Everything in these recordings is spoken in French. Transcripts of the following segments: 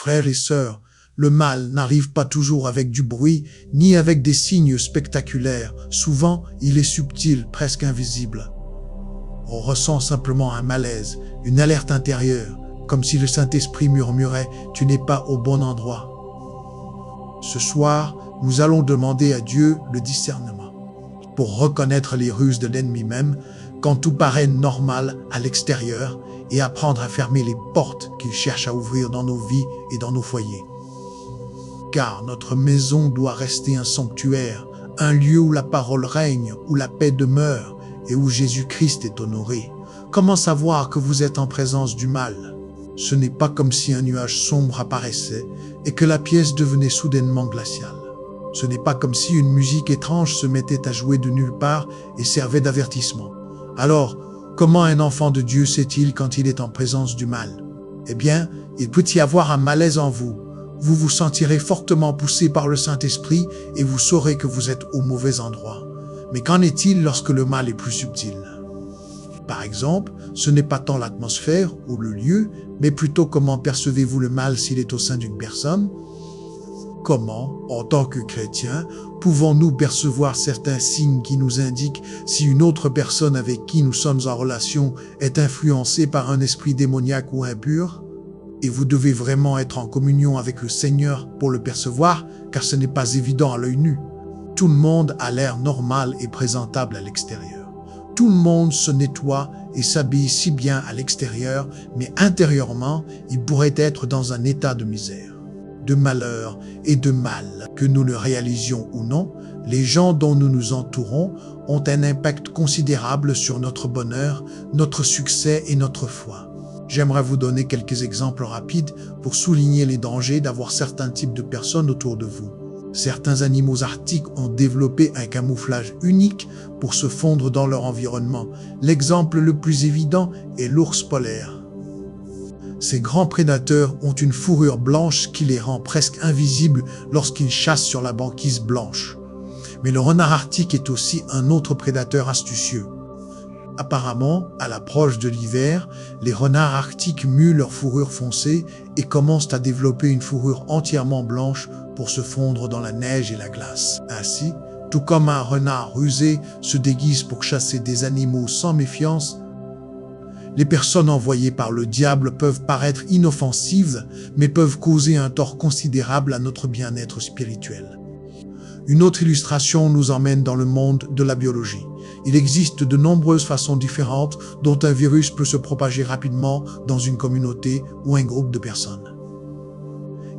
Frères et sœurs, le mal n'arrive pas toujours avec du bruit, ni avec des signes spectaculaires. Souvent, il est subtil, presque invisible. On ressent simplement un malaise, une alerte intérieure, comme si le Saint-Esprit murmurait « Tu n'es pas au bon endroit ». Ce soir, nous allons demander à Dieu le discernement pour reconnaître les ruses de l'ennemi même quand tout paraît normal à l'extérieur et apprendre à fermer les portes qu'il cherche à ouvrir dans nos vies et dans nos foyers. Car notre maison doit rester un sanctuaire, un lieu où la parole règne, où la paix demeure et où Jésus-Christ est honoré. Comment savoir que vous êtes en présence du mal? Ce n'est pas comme si un nuage sombre apparaissait et que la pièce devenait soudainement glaciale. Ce n'est pas comme si une musique étrange se mettait à jouer de nulle part et servait d'avertissement. Alors, comment un enfant de Dieu sait-il quand il est en présence du mal? Eh bien, il peut y avoir un malaise en vous. Vous vous sentirez fortement poussé par le Saint-Esprit et vous saurez que vous êtes au mauvais endroit. Mais qu'en est-il lorsque le mal est plus subtil? Par exemple, ce n'est pas tant l'atmosphère ou le lieu, mais plutôt comment percevez-vous le mal s'il est au sein d'une personne? Comment, en tant que chrétiens, pouvons-nous percevoir certains signes qui nous indiquent si une autre personne avec qui nous sommes en relation est influencée par un esprit démoniaque ou impur? Et vous devez vraiment être en communion avec le Seigneur pour le percevoir, car ce n'est pas évident à l'œil nu. Tout le monde a l'air normal et présentable à l'extérieur. Tout le monde se nettoie et s'habille si bien à l'extérieur, mais intérieurement, il pourrait être dans un état de misère, de malheur et de mal. Que nous le réalisions ou non, les gens dont nous nous entourons ont un impact considérable sur notre bonheur, notre succès et notre foi. J'aimerais vous donner quelques exemples rapides pour souligner les dangers d'avoir certains types de personnes autour de vous. Certains animaux arctiques ont développé un camouflage unique pour se fondre dans leur environnement. L'exemple le plus évident est l'ours polaire. Ces grands prédateurs ont une fourrure blanche qui les rend presque invisibles lorsqu'ils chassent sur la banquise blanche. Mais le renard arctique est aussi un autre prédateur astucieux. Apparemment, à l'approche de l'hiver, les renards arctiques muent leur fourrure foncée et commencent à développer une fourrure entièrement blanche pour se fondre dans la neige et la glace. Ainsi, tout comme un renard rusé se déguise pour chasser des animaux sans méfiance, les personnes envoyées par le diable peuvent paraître inoffensives, mais peuvent causer un tort considérable à notre bien-être spirituel. Une autre illustration nous emmène dans le monde de la biologie. Il existe de nombreuses façons différentes dont un virus peut se propager rapidement dans une communauté ou un groupe de personnes.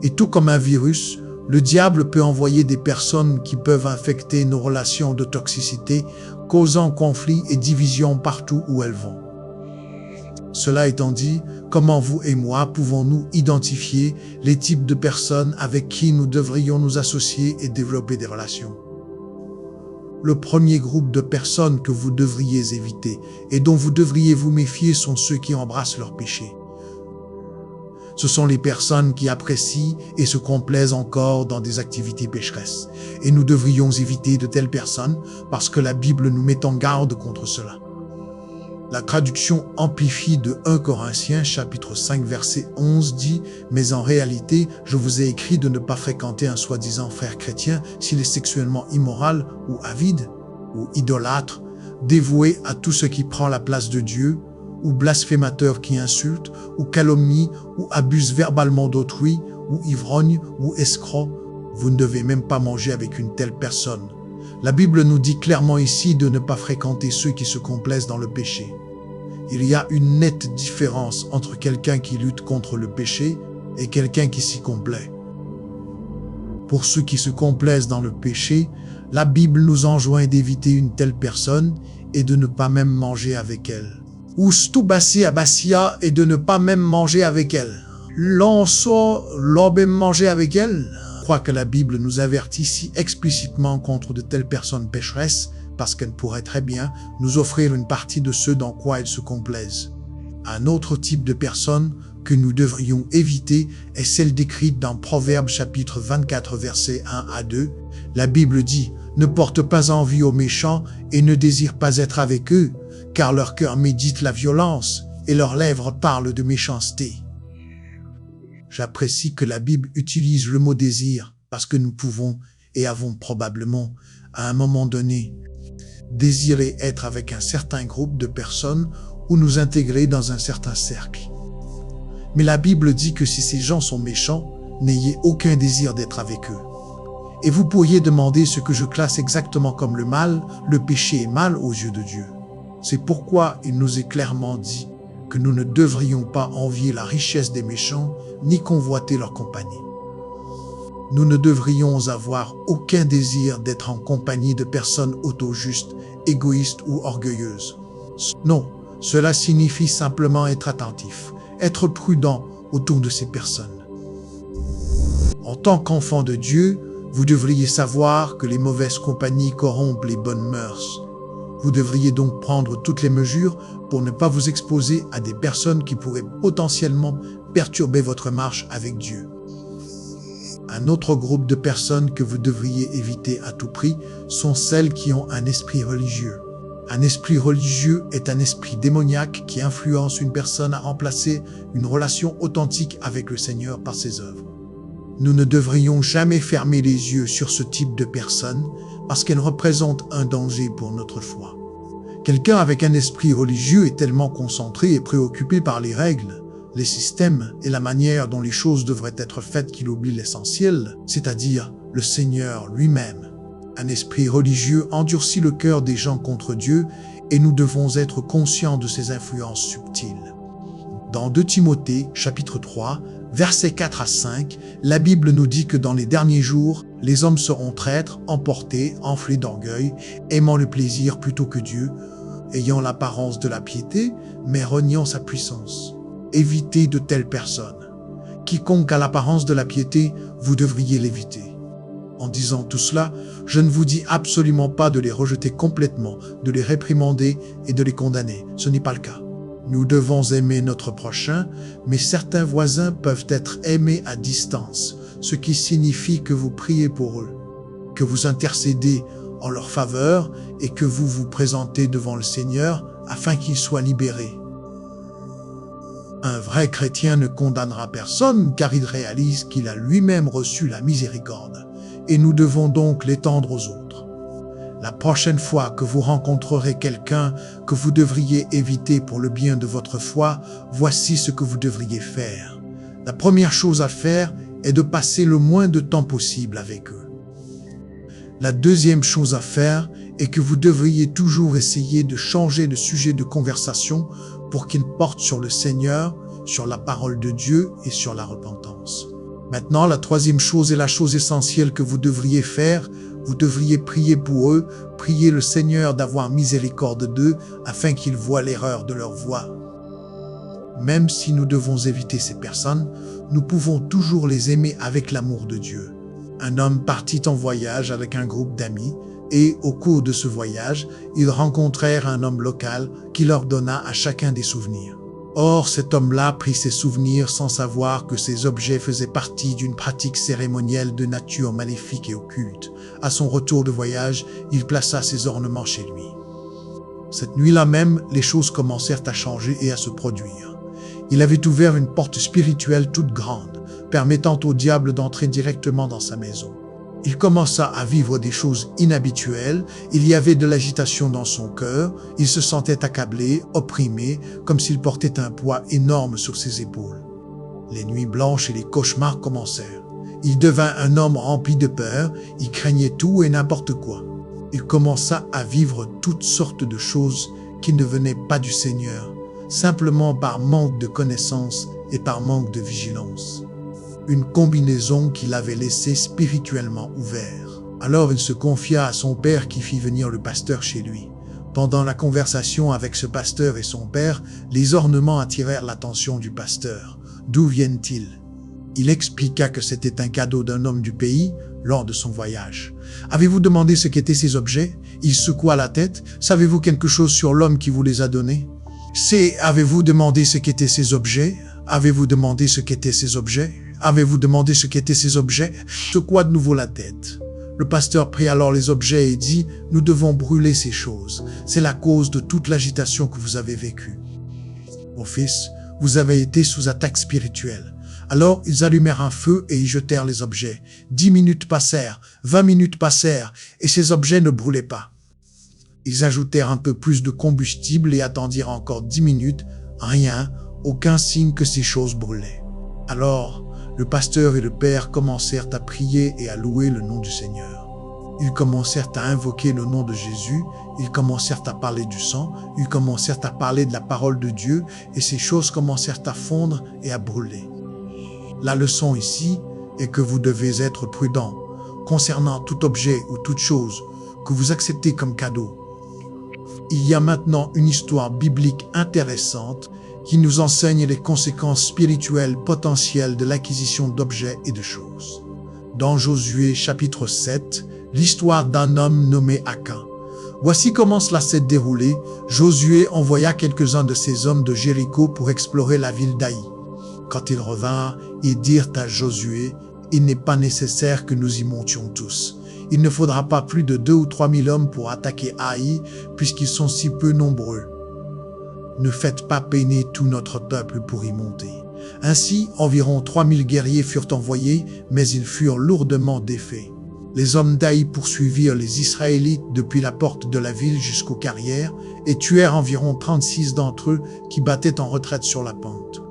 Et tout comme un virus, le diable peut envoyer des personnes qui peuvent infecter nos relations de toxicité, causant conflits et divisions partout où elles vont. Cela étant dit, comment vous et moi pouvons-nous identifier les types de personnes avec qui nous devrions nous associer et développer des relations? Le premier groupe de personnes que vous devriez éviter et dont vous devriez vous méfier sont ceux qui embrassent leurs péchés. Ce sont les personnes qui apprécient et se complaisent encore dans des activités pécheresses. Et nous devrions éviter de telles personnes parce que la Bible nous met en garde contre cela. La traduction amplifiée de 1 Corinthiens chapitre 5 verset 11 dit « Mais en réalité, je vous ai écrit de ne pas fréquenter un soi-disant frère chrétien s'il est sexuellement immoral ou avide ou idolâtre, dévoué à tout ce qui prend la place de Dieu, ou blasphémateur qui insulte, ou calomnie, ou abuse verbalement d'autrui, ou ivrogne, ou escroc. Vous ne devez même pas manger avec une telle personne. » La Bible nous dit clairement ici de ne pas fréquenter ceux qui se complaisent dans le péché. Il y a une nette différence entre quelqu'un qui lutte contre le péché et quelqu'un qui s'y complaît. Pour ceux qui se complaisent dans le péché, la Bible nous enjoint d'éviter une telle personne et de ne pas même manger avec elle. Ou stubassi abasia et de ne pas même manger avec elle. L'onso l'obé manger avec elle. Je crois que la Bible nous avertit si explicitement contre de telles personnes pécheresses parce qu'elles pourraient très bien nous offrir une partie de ce dans quoi elles se complaisent. Un autre type de personne que nous devrions éviter est celle décrite dans Proverbes chapitre 24 versets 1 à 2. La Bible dit « Ne porte pas envie aux méchants et ne désire pas être avec eux, car leur cœur médite la violence et leurs lèvres parlent de méchanceté. » J'apprécie que la Bible utilise le mot désir parce que nous pouvons et avons probablement, à un moment donné, désiré être avec un certain groupe de personnes ou nous intégrer dans un certain cercle. Mais la Bible dit que si ces gens sont méchants, n'ayez aucun désir d'être avec eux. Et vous pourriez demander ce que je classe exactement comme le mal, le péché est mal aux yeux de Dieu. C'est pourquoi il nous est clairement dit que nous ne devrions pas envier la richesse des méchants ni convoiter leur compagnie. Nous ne devrions avoir aucun désir d'être en compagnie de personnes auto-justes, égoïstes ou orgueilleuses. Non, cela signifie simplement être attentif, être prudent autour de ces personnes. En tant qu'enfant de Dieu, vous devriez savoir que les mauvaises compagnies corrompent les bonnes mœurs. Vous devriez donc prendre toutes les mesures pour ne pas vous exposer à des personnes qui pourraient potentiellement perturber votre marche avec Dieu. Un autre groupe de personnes que vous devriez éviter à tout prix sont celles qui ont un esprit religieux. Un esprit religieux est un esprit démoniaque qui influence une personne à remplacer une relation authentique avec le Seigneur par ses œuvres. Nous ne devrions jamais fermer les yeux sur ce type de personnes parce qu'elles représentent un danger pour notre foi. Quelqu'un avec un esprit religieux est tellement concentré et préoccupé par les règles, les systèmes et la manière dont les choses devraient être faites qu'il oublie l'essentiel, c'est-à-dire le Seigneur lui-même. Un esprit religieux endurcit le cœur des gens contre Dieu et nous devons être conscients de ces influences subtiles. Dans 2 Timothée, chapitre 3, versets 4 à 5, la Bible nous dit que dans les derniers jours, les hommes seront traîtres, emportés, enflés d'orgueil, aimant le plaisir plutôt que Dieu, ayant l'apparence de la piété, mais reniant sa puissance. Évitez de telles personnes. Quiconque a l'apparence de la piété, vous devriez l'éviter. En disant tout cela, je ne vous dis absolument pas de les rejeter complètement, de les réprimander et de les condamner. Ce n'est pas le cas. Nous devons aimer notre prochain, mais certains voisins peuvent être aimés à distance, ce qui signifie que vous priez pour eux, que vous intercédez en leur faveur et que vous vous présentez devant le Seigneur afin qu'ils soient libérés. Un vrai chrétien ne condamnera personne car il réalise qu'il a lui-même reçu la miséricorde et nous devons donc l'étendre aux autres. La prochaine fois que vous rencontrerez quelqu'un que vous devriez éviter pour le bien de votre foi, voici ce que vous devriez faire. La première chose à faire est de passer le moins de temps possible avec eux. La deuxième chose à faire est que vous devriez toujours essayer de changer de sujet de conversation pour qu'il porte sur le Seigneur, sur la parole de Dieu et sur la repentance. Maintenant, la troisième chose est la chose essentielle que vous devriez faire. Vous devriez prier pour eux, prier le Seigneur d'avoir miséricorde d'eux afin qu'ils voient l'erreur de leur voie. Même si nous devons éviter ces personnes, nous pouvons toujours les aimer avec l'amour de Dieu. Un homme partit en voyage avec un groupe d'amis et, au cours de ce voyage, ils rencontrèrent un homme local qui leur donna à chacun des souvenirs. Or, cet homme-là prit ses souvenirs sans savoir que ces objets faisaient partie d'une pratique cérémonielle de nature maléfique et occulte. À son retour de voyage, il plaça ses ornements chez lui. Cette nuit-là même, les choses commencèrent à changer et à se produire. Il avait ouvert une porte spirituelle toute grande, permettant au diable d'entrer directement dans sa maison. Il commença à vivre des choses inhabituelles, il y avait de l'agitation dans son cœur, il se sentait accablé, opprimé, comme s'il portait un poids énorme sur ses épaules. Les nuits blanches et les cauchemars commencèrent. Il devint un homme rempli de peur, il craignait tout et n'importe quoi. Il commença à vivre toutes sortes de choses qui ne venaient pas du Seigneur, simplement par manque de connaissance et par manque de vigilance. Une combinaison qui l'avait laissé spirituellement ouvert. Alors il se confia à son père qui fit venir le pasteur chez lui. Pendant la conversation avec ce pasteur et son père, les ornements attirèrent l'attention du pasteur. D'où viennent-ils? Il expliqua que c'était un cadeau d'un homme du pays lors de son voyage. Avez-vous demandé ce qu'étaient ces objets? Il secoua la tête. Savez-vous quelque chose sur l'homme qui vous les a donnés? Avez-vous demandé ce qu'étaient ces objets? Avez-vous demandé ce qu'étaient ces objets? Avez-vous demandé ce qu'étaient ces objets? Secoua de nouveau la tête. Le pasteur prit alors les objets et dit, « Nous devons brûler ces choses. C'est la cause de toute l'agitation que vous avez vécue. Mon fils, vous avez été sous attaque spirituelle. Alors ils allumèrent un feu et y jetèrent les objets. 10 minutes passèrent, 20 minutes passèrent, et ces objets ne brûlaient pas. Ils ajoutèrent un peu plus de combustible et attendirent encore 10 minutes. Rien, aucun signe que ces choses brûlaient. Alors, le pasteur et le père commencèrent à prier et à louer le nom du Seigneur. Ils commencèrent à invoquer le nom de Jésus, ils commencèrent à parler du sang, ils commencèrent à parler de la parole de Dieu, et ces choses commencèrent à fondre et à brûler. La leçon ici est que vous devez être prudent concernant tout objet ou toute chose que vous acceptez comme cadeau. Il y a maintenant une histoire biblique intéressante qui nous enseigne les conséquences spirituelles potentielles de l'acquisition d'objets et de choses. Dans Josué chapitre 7, l'histoire d'un homme nommé Akan. Voici comment cela s'est déroulé. Josué envoya quelques-uns de ses hommes de Jéricho pour explorer la ville d'Aï. Quand ils revinrent, ils dirent à Josué, « Il n'est pas nécessaire que nous y montions tous. Il ne faudra pas plus de 2 ou 3 000 hommes pour attaquer Haï, puisqu'ils sont si peu nombreux. Ne faites pas peiner tout notre peuple pour y monter. » Ainsi, environ 3 000 guerriers furent envoyés, mais ils furent lourdement défaits. Les hommes d'Aï poursuivirent les Israélites depuis la porte de la ville jusqu'aux carrières et tuèrent environ 36 d'entre eux qui battaient en retraite sur la pente.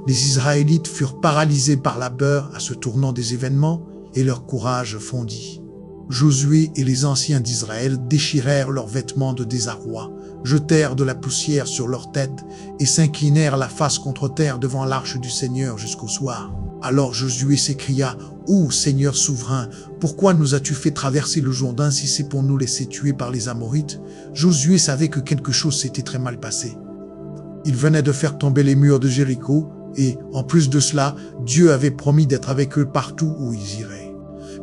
Les Israélites furent paralysés par la peur à ce tournant des événements et leur courage fondit. Josué et les anciens d'Israël déchirèrent leurs vêtements de désarroi, jetèrent de la poussière sur leurs têtes et s'inclinèrent la face contre terre devant l'arche du Seigneur jusqu'au soir. Alors Josué s'écria, « Ô Seigneur souverain, pourquoi nous as-tu fait traverser le Jourdain si c'est pour nous laisser tuer par les Amorites ?» Josué savait que quelque chose s'était très mal passé. Il venait de faire tomber les murs de Jéricho et, en plus de cela, Dieu avait promis d'être avec eux partout où ils iraient.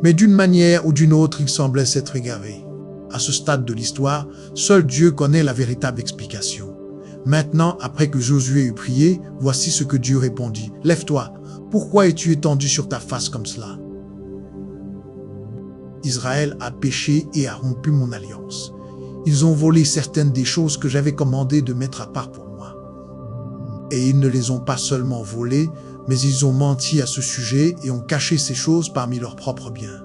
Mais d'une manière ou d'une autre, ils semblaient s'être égarés. À ce stade de l'histoire, seul Dieu connaît la véritable explication. Maintenant, après que Josué eut prié, voici ce que Dieu répondit. « Lève-toi. Pourquoi es-tu étendu sur ta face comme cela? Israël a péché et a rompu mon alliance. Ils ont volé certaines des choses que j'avais commandé de mettre à part pour moi. Et ils ne les ont pas seulement volées, mais ils ont menti à ce sujet et ont caché ces choses parmi leurs propres biens.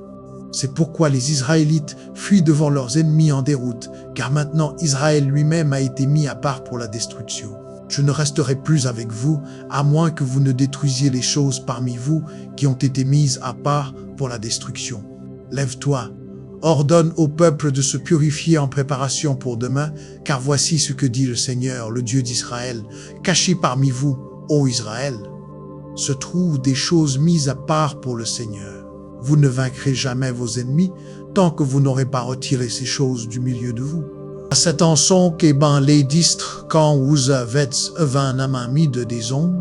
C'est pourquoi les Israélites fuient devant leurs ennemis en déroute, car maintenant Israël lui-même a été mis à part pour la destruction. Je ne resterai plus avec vous, à moins que vous ne détruisiez les choses parmi vous qui ont été mises à part pour la destruction. Lève-toi, ordonne au peuple de se purifier en préparation pour demain, car voici ce que dit le Seigneur, le Dieu d'Israël. Caché parmi vous, ô Israël, se trouvent des choses mises à part pour le Seigneur. Vous ne vaincrez jamais vos ennemis tant que vous n'aurez pas retiré ces choses du milieu de vous. C'est en son que ben les distres quand vous avez un ami de maison.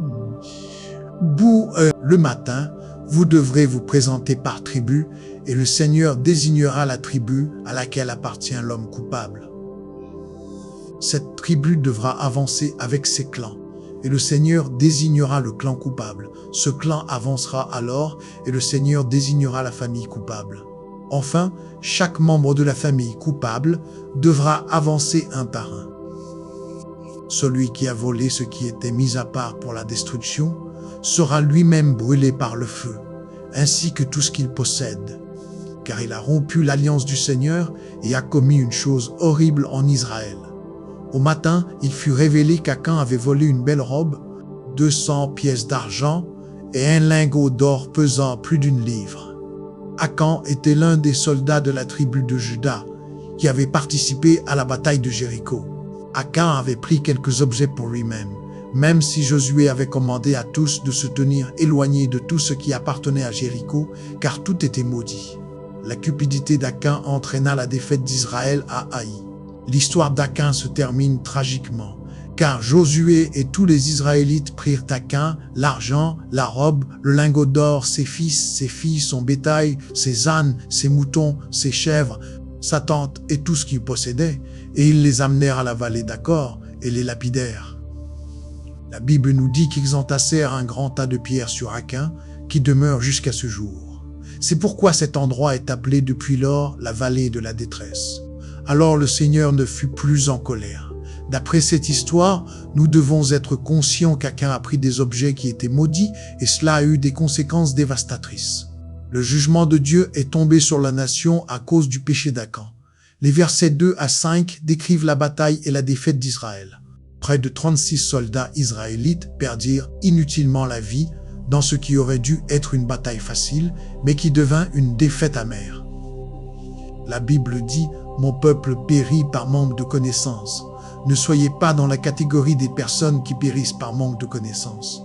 Le matin, vous devrez vous présenter par tribu et le Seigneur désignera la tribu à laquelle appartient l'homme coupable. Cette tribu devra avancer avec ses clans et le Seigneur désignera le clan coupable. Ce clan avancera alors et le Seigneur désignera la famille coupable. Enfin, chaque membre de la famille coupable devra avancer un par un. Celui qui a volé ce qui était mis à part pour la destruction sera lui-même brûlé par le feu, ainsi que tout ce qu'il possède, car il a rompu l'alliance du Seigneur et a commis une chose horrible en Israël. Au matin, il fut révélé qu'Akan avait volé une belle robe, 200 pièces d'argent et un lingot d'or pesant plus d'1 livre. Akan était l'un des soldats de la tribu de Juda qui avait participé à la bataille de Jéricho. Akan avait pris quelques objets pour lui-même, même si Josué avait commandé à tous de se tenir éloignés de tout ce qui appartenait à Jéricho, car tout était maudit. La cupidité d'Akan entraîna la défaite d'Israël à Haï. L'histoire d'Akan se termine tragiquement, car Josué et tous les Israélites prirent Akan, l'argent, la robe, le lingot d'or, ses fils, ses filles, son bétail, ses ânes, ses moutons, ses chèvres, sa tente et tout ce qu'il possédait, et ils les amenèrent à la vallée d'Achor et les lapidèrent. La Bible nous dit qu'ils entassèrent un grand tas de pierres sur Akan, qui demeure jusqu'à ce jour. C'est pourquoi cet endroit est appelé depuis lors la vallée de la détresse. Alors le Seigneur ne fut plus en colère, D'après cette histoire, nous devons être conscients qu'Achan a pris des objets qui étaient maudits et cela a eu des conséquences dévastatrices. Le jugement de Dieu est tombé sur la nation à cause du péché d'Achan. Les versets 2 à 5 décrivent la bataille et la défaite d'Israël. Près de 36 soldats israélites perdirent inutilement la vie dans ce qui aurait dû être une bataille facile, mais qui devint une défaite amère. La Bible dit « Mon peuple périt par manque de connaissances ». Ne soyez pas dans la catégorie des personnes qui périssent par manque de connaissances.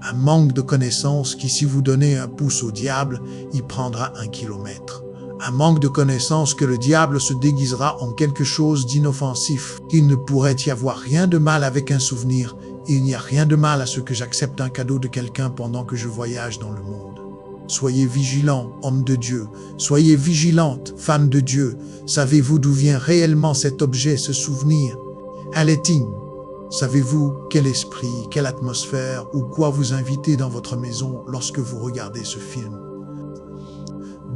Un manque de connaissances qui, si vous donnez un pouce au diable, il prendra 1 kilomètre. Un manque de connaissances que le diable se déguisera en quelque chose d'inoffensif. Il ne pourrait y avoir rien de mal avec un souvenir. Il n'y a rien de mal à ce que j'accepte un cadeau de quelqu'un pendant que je voyage dans le monde. Soyez vigilants, hommes de Dieu. Soyez vigilantes, femmes de Dieu. Savez-vous d'où vient réellement cet objet, ce souvenir? Allez-il? Savez-vous quel esprit, quelle atmosphère ou quoi vous invitez dans votre maison lorsque vous regardez ce film?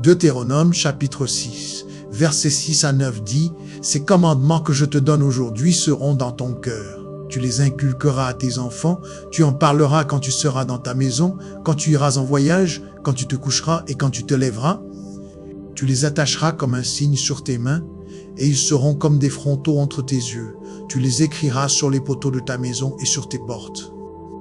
Deutéronome chapitre 6, versets 6 à 9 dit « Ces commandements que je te donne aujourd'hui seront dans ton cœur. Tu les inculqueras à tes enfants, tu en parleras quand tu seras dans ta maison, quand tu iras en voyage, quand tu te coucheras et quand tu te lèveras. Tu les attacheras comme un signe sur tes mains, et ils seront comme des frontaux entre tes yeux. Tu les écriras sur les poteaux de ta maison et sur tes portes. »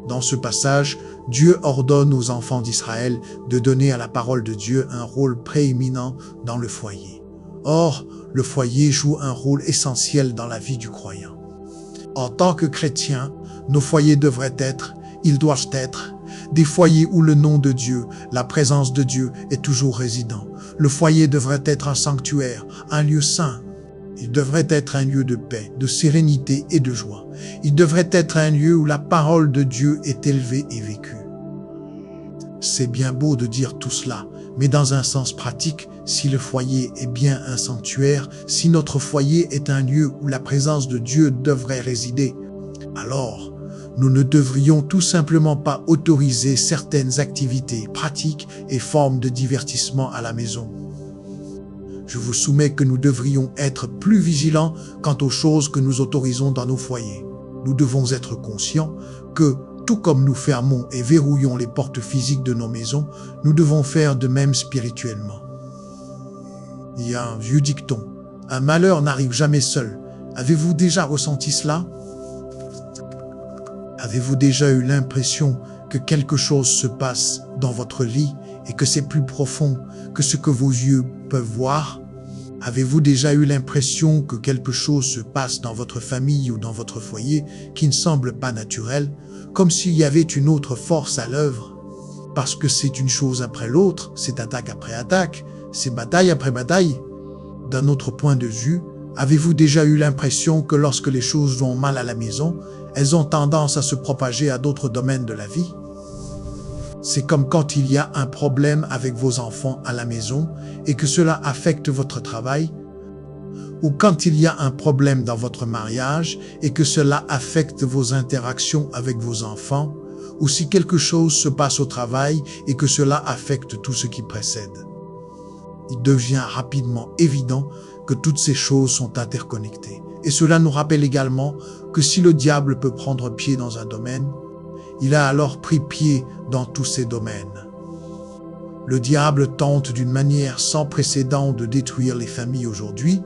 Dans ce passage, Dieu ordonne aux enfants d'Israël de donner à la parole de Dieu un rôle prééminent dans le foyer. Or, le foyer joue un rôle essentiel dans la vie du croyant. En tant que chrétiens, nos foyers devraient être, ils doivent être, des foyers où le nom de Dieu, la présence de Dieu est toujours résident. Le foyer devrait être un sanctuaire, un lieu saint. Il devrait être un lieu de paix, de sérénité et de joie. Il devrait être un lieu où la parole de Dieu est élevée et vécue. C'est bien beau de dire tout cela, mais dans un sens pratique, si le foyer est bien un sanctuaire, si notre foyer est un lieu où la présence de Dieu devrait résider, alors nous ne devrions tout simplement pas autoriser certaines activités, pratiques et formes de divertissement à la maison. Je vous soumets que nous devrions être plus vigilants quant aux choses que nous autorisons dans nos foyers. Nous devons être conscients que, tout comme nous fermons et verrouillons les portes physiques de nos maisons, nous devons faire de même spirituellement. Il y a un vieux dicton, « Un malheur n'arrive jamais seul ». Avez-vous déjà ressenti cela? Avez-vous déjà eu l'impression que quelque chose se passe dans votre lit et que c'est plus profond que ce que vos yeux peuvent voir? Avez-vous déjà eu l'impression que quelque chose se passe dans votre famille ou dans votre foyer qui ne semble pas naturel, comme s'il y avait une autre force à l'œuvre? Parce que c'est une chose après l'autre, c'est attaque après attaque, c'est bataille après bataille. D'un autre point de vue, avez-vous déjà eu l'impression que lorsque les choses vont mal à la maison, elles ont tendance à se propager à d'autres domaines de la vie? C'est comme quand il y a un problème avec vos enfants à la maison et que cela affecte votre travail, ou quand il y a un problème dans votre mariage et que cela affecte vos interactions avec vos enfants, ou si quelque chose se passe au travail et que cela affecte tout ce qui précède. Il devient rapidement évident que toutes ces choses sont interconnectées. Et cela nous rappelle également que si le diable peut prendre pied dans un domaine, il a alors pris pied dans tous ces domaines. Le diable tente d'une manière sans précédent de détruire les familles aujourd'hui.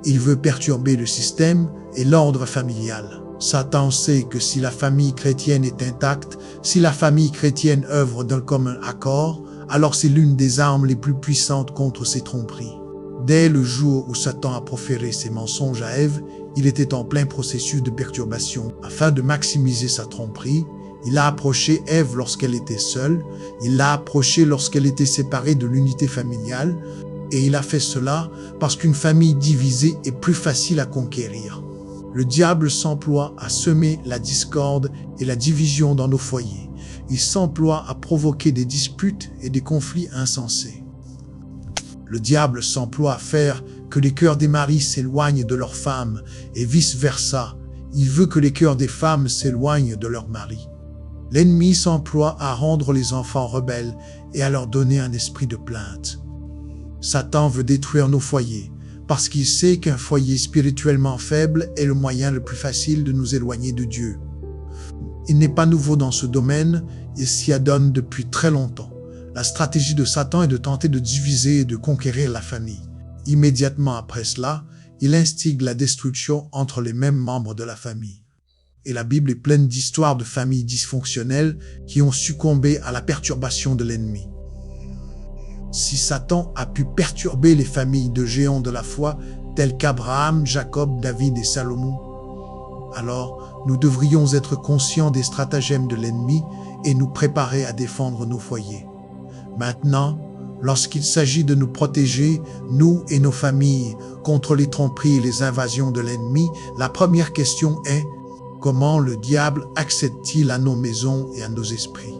Il veut perturber le système et l'ordre familial. Satan sait que si la famille chrétienne est intacte, si la famille chrétienne œuvre d'un commun accord, alors c'est l'une des armes les plus puissantes contre ces tromperies. Dès le jour où Satan a proféré ses mensonges à Ève, il était en plein processus de perturbation. Afin de maximiser sa tromperie, il a approché Ève lorsqu'elle était seule, il l'a approchée lorsqu'elle était séparée de l'unité familiale, et il a fait cela parce qu'une famille divisée est plus facile à conquérir. Le diable s'emploie à semer la discorde et la division dans nos foyers. Il s'emploie à provoquer des disputes et des conflits insensés. Le diable s'emploie à faire que les cœurs des maris s'éloignent de leurs femmes et vice-versa. Il veut que les cœurs des femmes s'éloignent de leurs maris. L'ennemi s'emploie à rendre les enfants rebelles et à leur donner un esprit de plainte. Satan veut détruire nos foyers parce qu'il sait qu'un foyer spirituellement faible est le moyen le plus facile de nous éloigner de Dieu. Il n'est pas nouveau dans ce domaine, il s'y adonne depuis très longtemps. La stratégie de Satan est de tenter de diviser et de conquérir la famille. Immédiatement après cela, il instigue la destruction entre les mêmes membres de la famille. Et la Bible est pleine d'histoires de familles dysfonctionnelles qui ont succombé à la perturbation de l'ennemi. Si Satan a pu perturber les familles de géants de la foi, tels qu'Abraham, Jacob, David et Salomon, alors nous devrions être conscients des stratagèmes de l'ennemi et nous préparer à défendre nos foyers. Maintenant, lorsqu'il s'agit de nous protéger, nous et nos familles, contre les tromperies et les invasions de l'ennemi, la première question est: comment le diable accède-t-il à nos maisons et à nos esprits?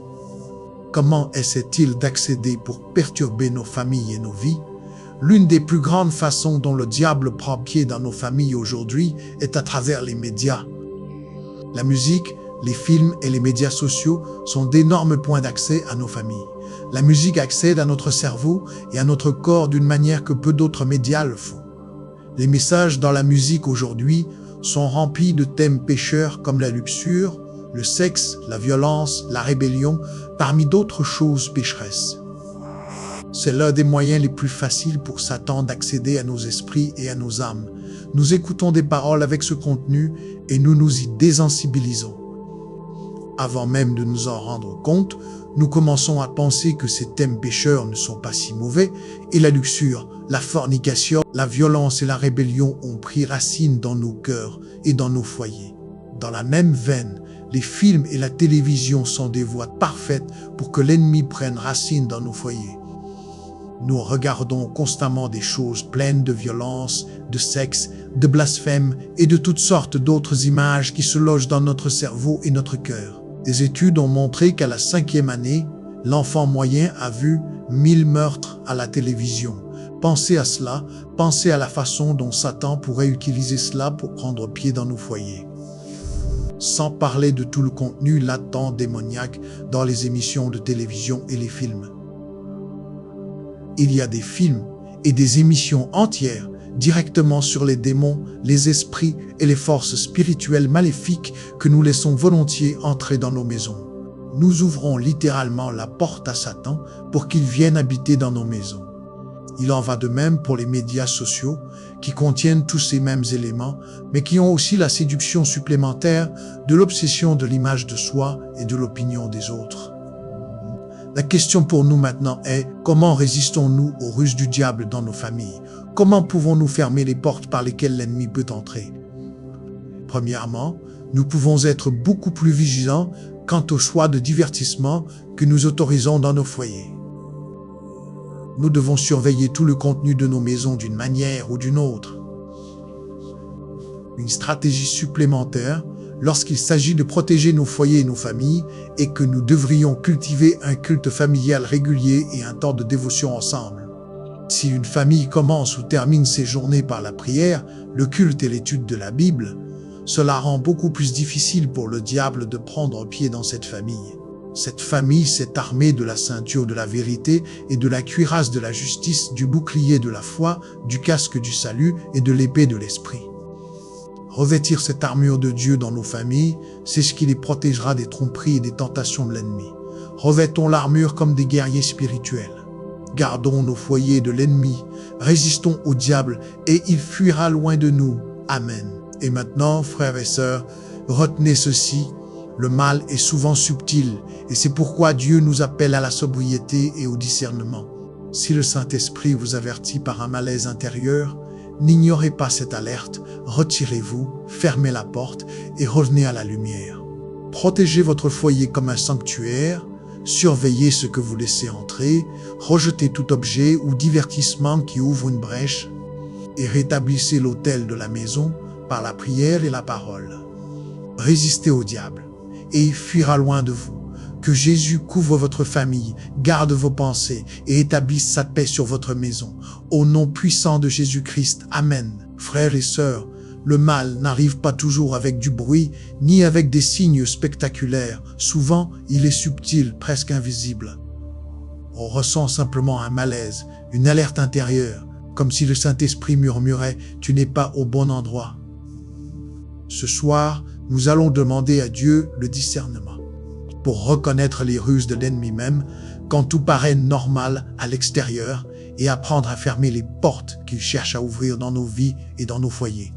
Comment essaie-t-il d'accéder pour perturber nos familles et nos vies? L'une des plus grandes façons dont le diable prend pied dans nos familles aujourd'hui est à travers les médias. La musique, les films et les médias sociaux sont d'énormes points d'accès à nos familles. La musique accède à notre cerveau et à notre corps d'une manière que peu d'autres médias le font. Les messages dans la musique aujourd'hui sont remplis de thèmes pécheurs comme la luxure, le sexe, la violence, la rébellion, parmi d'autres choses pécheresses. C'est l'un des moyens les plus faciles pour Satan d'accéder à nos esprits et à nos âmes. Nous écoutons des paroles avec ce contenu et nous nous y désensibilisons. Avant même de nous en rendre compte, nous commençons à penser que ces thèmes pécheurs ne sont pas si mauvais et la luxure, la fornication, la violence et la rébellion ont pris racine dans nos cœurs et dans nos foyers. Dans la même veine, les films et la télévision sont des voies parfaites pour que l'ennemi prenne racine dans nos foyers. Nous regardons constamment des choses pleines de violence, de sexe, de blasphème et de toutes sortes d'autres images qui se logent dans notre cerveau et notre cœur. Des études ont montré qu'à la 5e année, l'enfant moyen a vu 1000 meurtres à la télévision. Pensez à cela, pensez à la façon dont Satan pourrait utiliser cela pour prendre pied dans nos foyers. Sans parler de tout le contenu latent démoniaque dans les émissions de télévision et les films. Il y a des films et des émissions entières directement sur les démons, les esprits et les forces spirituelles maléfiques que nous laissons volontiers entrer dans nos maisons. Nous ouvrons littéralement la porte à Satan pour qu'il vienne habiter dans nos maisons. Il en va de même pour les médias sociaux qui contiennent tous ces mêmes éléments, mais qui ont aussi la séduction supplémentaire de l'obsession de l'image de soi et de l'opinion des autres. La question pour nous maintenant est: comment résistons-nous aux ruses du diable dans nos familles? Comment pouvons-nous fermer les portes par lesquelles l'ennemi peut entrer? Premièrement, nous pouvons être beaucoup plus vigilants quant au choix de divertissement que nous autorisons dans nos foyers. Nous devons surveiller tout le contenu de nos maisons d'une manière ou d'une autre. Une stratégie supplémentaire, lorsqu'il s'agit de protéger nos foyers et nos familles, est que nous devrions cultiver un culte familial régulier et un temps de dévotion ensemble. Si une famille commence ou termine ses journées par la prière, le culte et l'étude de la Bible, cela rend beaucoup plus difficile pour le diable de prendre pied dans cette famille. Cette famille s'est armée de la ceinture de la vérité et de la cuirasse de la justice, du bouclier de la foi, du casque du salut et de l'épée de l'esprit. Revêtir cette armure de Dieu dans nos familles, c'est ce qui les protégera des tromperies et des tentations de l'ennemi. Revêtons l'armure comme des guerriers spirituels. Gardons nos foyers de l'ennemi, résistons au diable et il fuira loin de nous. Amen. Et maintenant, frères et sœurs, retenez ceci: le mal est souvent subtil et c'est pourquoi Dieu nous appelle à la sobriété et au discernement. Si le Saint-Esprit vous avertit par un malaise intérieur, n'ignorez pas cette alerte, retirez-vous, fermez la porte et revenez à la lumière. Protégez votre foyer comme un sanctuaire, surveillez ce que vous laissez entrer, rejetez tout objet ou divertissement qui ouvre une brèche et rétablissez l'autel de la maison par la prière et la parole. Résistez au diable et il fuira loin de vous. Que Jésus couvre votre famille, garde vos pensées et établisse sa paix sur votre maison. Au nom puissant de Jésus-Christ, Amen. Frères et sœurs, le mal n'arrive pas toujours avec du bruit, ni avec des signes spectaculaires. Souvent, il est subtil, presque invisible. On ressent simplement un malaise, une alerte intérieure, comme si le Saint-Esprit murmurait « Tu n'es pas au bon endroit ». Ce soir, nous allons demander à Dieu le discernement pour reconnaître les ruses de l'ennemi même quand tout paraît normal à l'extérieur et apprendre à fermer les portes qu'il cherche à ouvrir dans nos vies et dans nos foyers.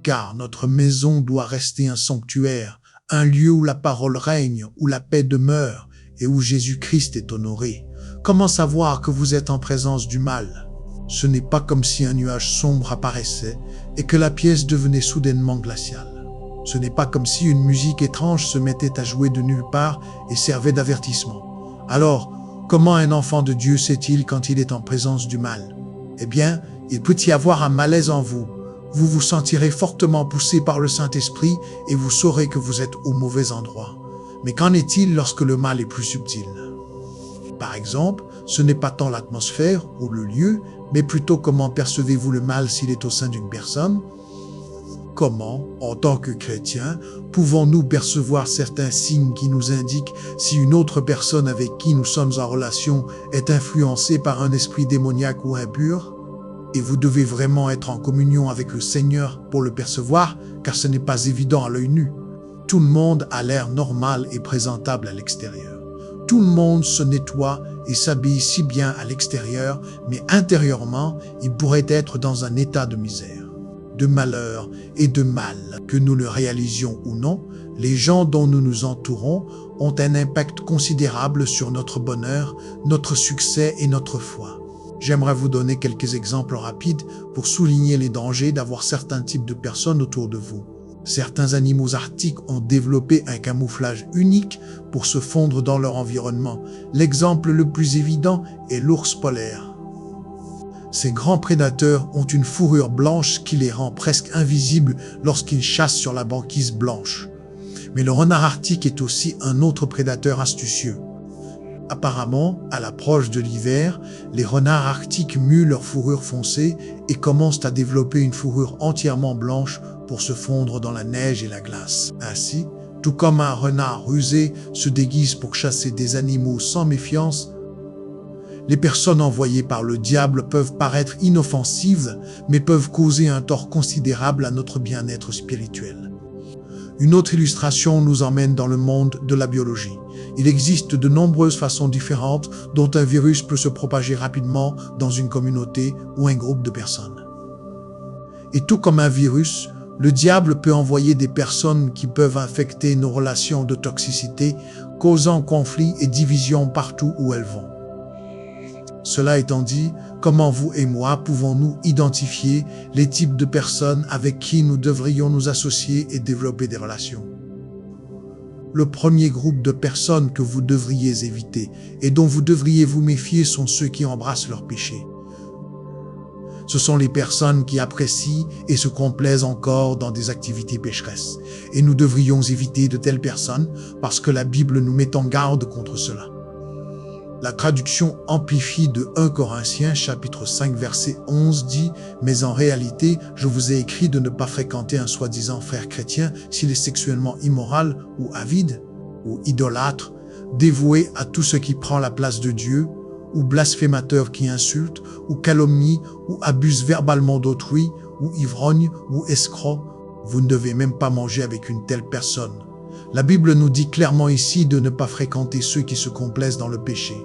Car notre maison doit rester un sanctuaire, un lieu où la parole règne, où la paix demeure et où Jésus-Christ est honoré. Comment savoir que vous êtes en présence du mal? Ce n'est pas comme si un nuage sombre apparaissait et que la pièce devenait soudainement glaciale. Ce n'est pas comme si une musique étrange se mettait à jouer de nulle part et servait d'avertissement. Alors, comment un enfant de Dieu sait-il quand il est en présence du mal? Eh bien, il peut y avoir un malaise en vous. Vous vous sentirez fortement poussé par le Saint-Esprit et vous saurez que vous êtes au mauvais endroit. Mais qu'en est-il lorsque le mal est plus subtil? Par exemple, ce n'est pas tant l'atmosphère ou le lieu, mais plutôt comment percevez-vous le mal s'il est au sein d'une personne? Comment, en tant que chrétiens, pouvons-nous percevoir certains signes qui nous indiquent si une autre personne avec qui nous sommes en relation est influencée par un esprit démoniaque ou impur? Et vous devez vraiment être en communion avec le Seigneur pour le percevoir, car ce n'est pas évident à l'œil nu. Tout le monde a l'air normal et présentable à l'extérieur. Tout le monde se nettoie et s'habille si bien à l'extérieur, mais intérieurement, il pourrait être dans un état de misère, de malheur et de mal. Que nous le réalisions ou non, les gens dont nous nous entourons ont un impact considérable sur notre bonheur, notre succès et notre foi. J'aimerais vous donner quelques exemples rapides pour souligner les dangers d'avoir certains types de personnes autour de vous. Certains animaux arctiques ont développé un camouflage unique pour se fondre dans leur environnement. L'exemple le plus évident est l'ours polaire. Ces grands prédateurs ont une fourrure blanche qui les rend presque invisibles lorsqu'ils chassent sur la banquise blanche. Mais le renard arctique est aussi un autre prédateur astucieux. Apparemment, à l'approche de l'hiver, les renards arctiques muent leur fourrure foncée et commencent à développer une fourrure entièrement blanche pour se fondre dans la neige et la glace. Ainsi, tout comme un renard rusé se déguise pour chasser des animaux sans méfiance, les personnes envoyées par le diable peuvent paraître inoffensives, mais peuvent causer un tort considérable à notre bien-être spirituel. Une autre illustration nous emmène dans le monde de la biologie. Il existe de nombreuses façons différentes dont un virus peut se propager rapidement dans une communauté ou un groupe de personnes. Et tout comme un virus, le diable peut envoyer des personnes qui peuvent infecter nos relations de toxicité, causant conflits et divisions partout où elles vont. Cela étant dit, comment vous et moi pouvons-nous identifier les types de personnes avec qui nous devrions nous associer et développer des relations? Le premier groupe de personnes que vous devriez éviter et dont vous devriez vous méfier sont ceux qui embrassent leurs péchés. Ce sont les personnes qui apprécient et se complaisent encore dans des activités pécheresses. Et nous devrions éviter de telles personnes parce que la Bible nous met en garde contre cela. La traduction amplifiée de 1 Corinthiens chapitre 5 verset 11 dit « Mais en réalité, je vous ai écrit de ne pas fréquenter un soi-disant frère chrétien s'il est sexuellement immoral ou avide ou idolâtre, dévoué à tout ce qui prend la place de Dieu, ou blasphémateur qui insulte, ou calomnie, ou abuse verbalement d'autrui, ou ivrogne, ou escroc. Vous ne devez même pas manger avec une telle personne. » La Bible nous dit clairement ici de ne pas fréquenter ceux qui se complaisent dans le péché.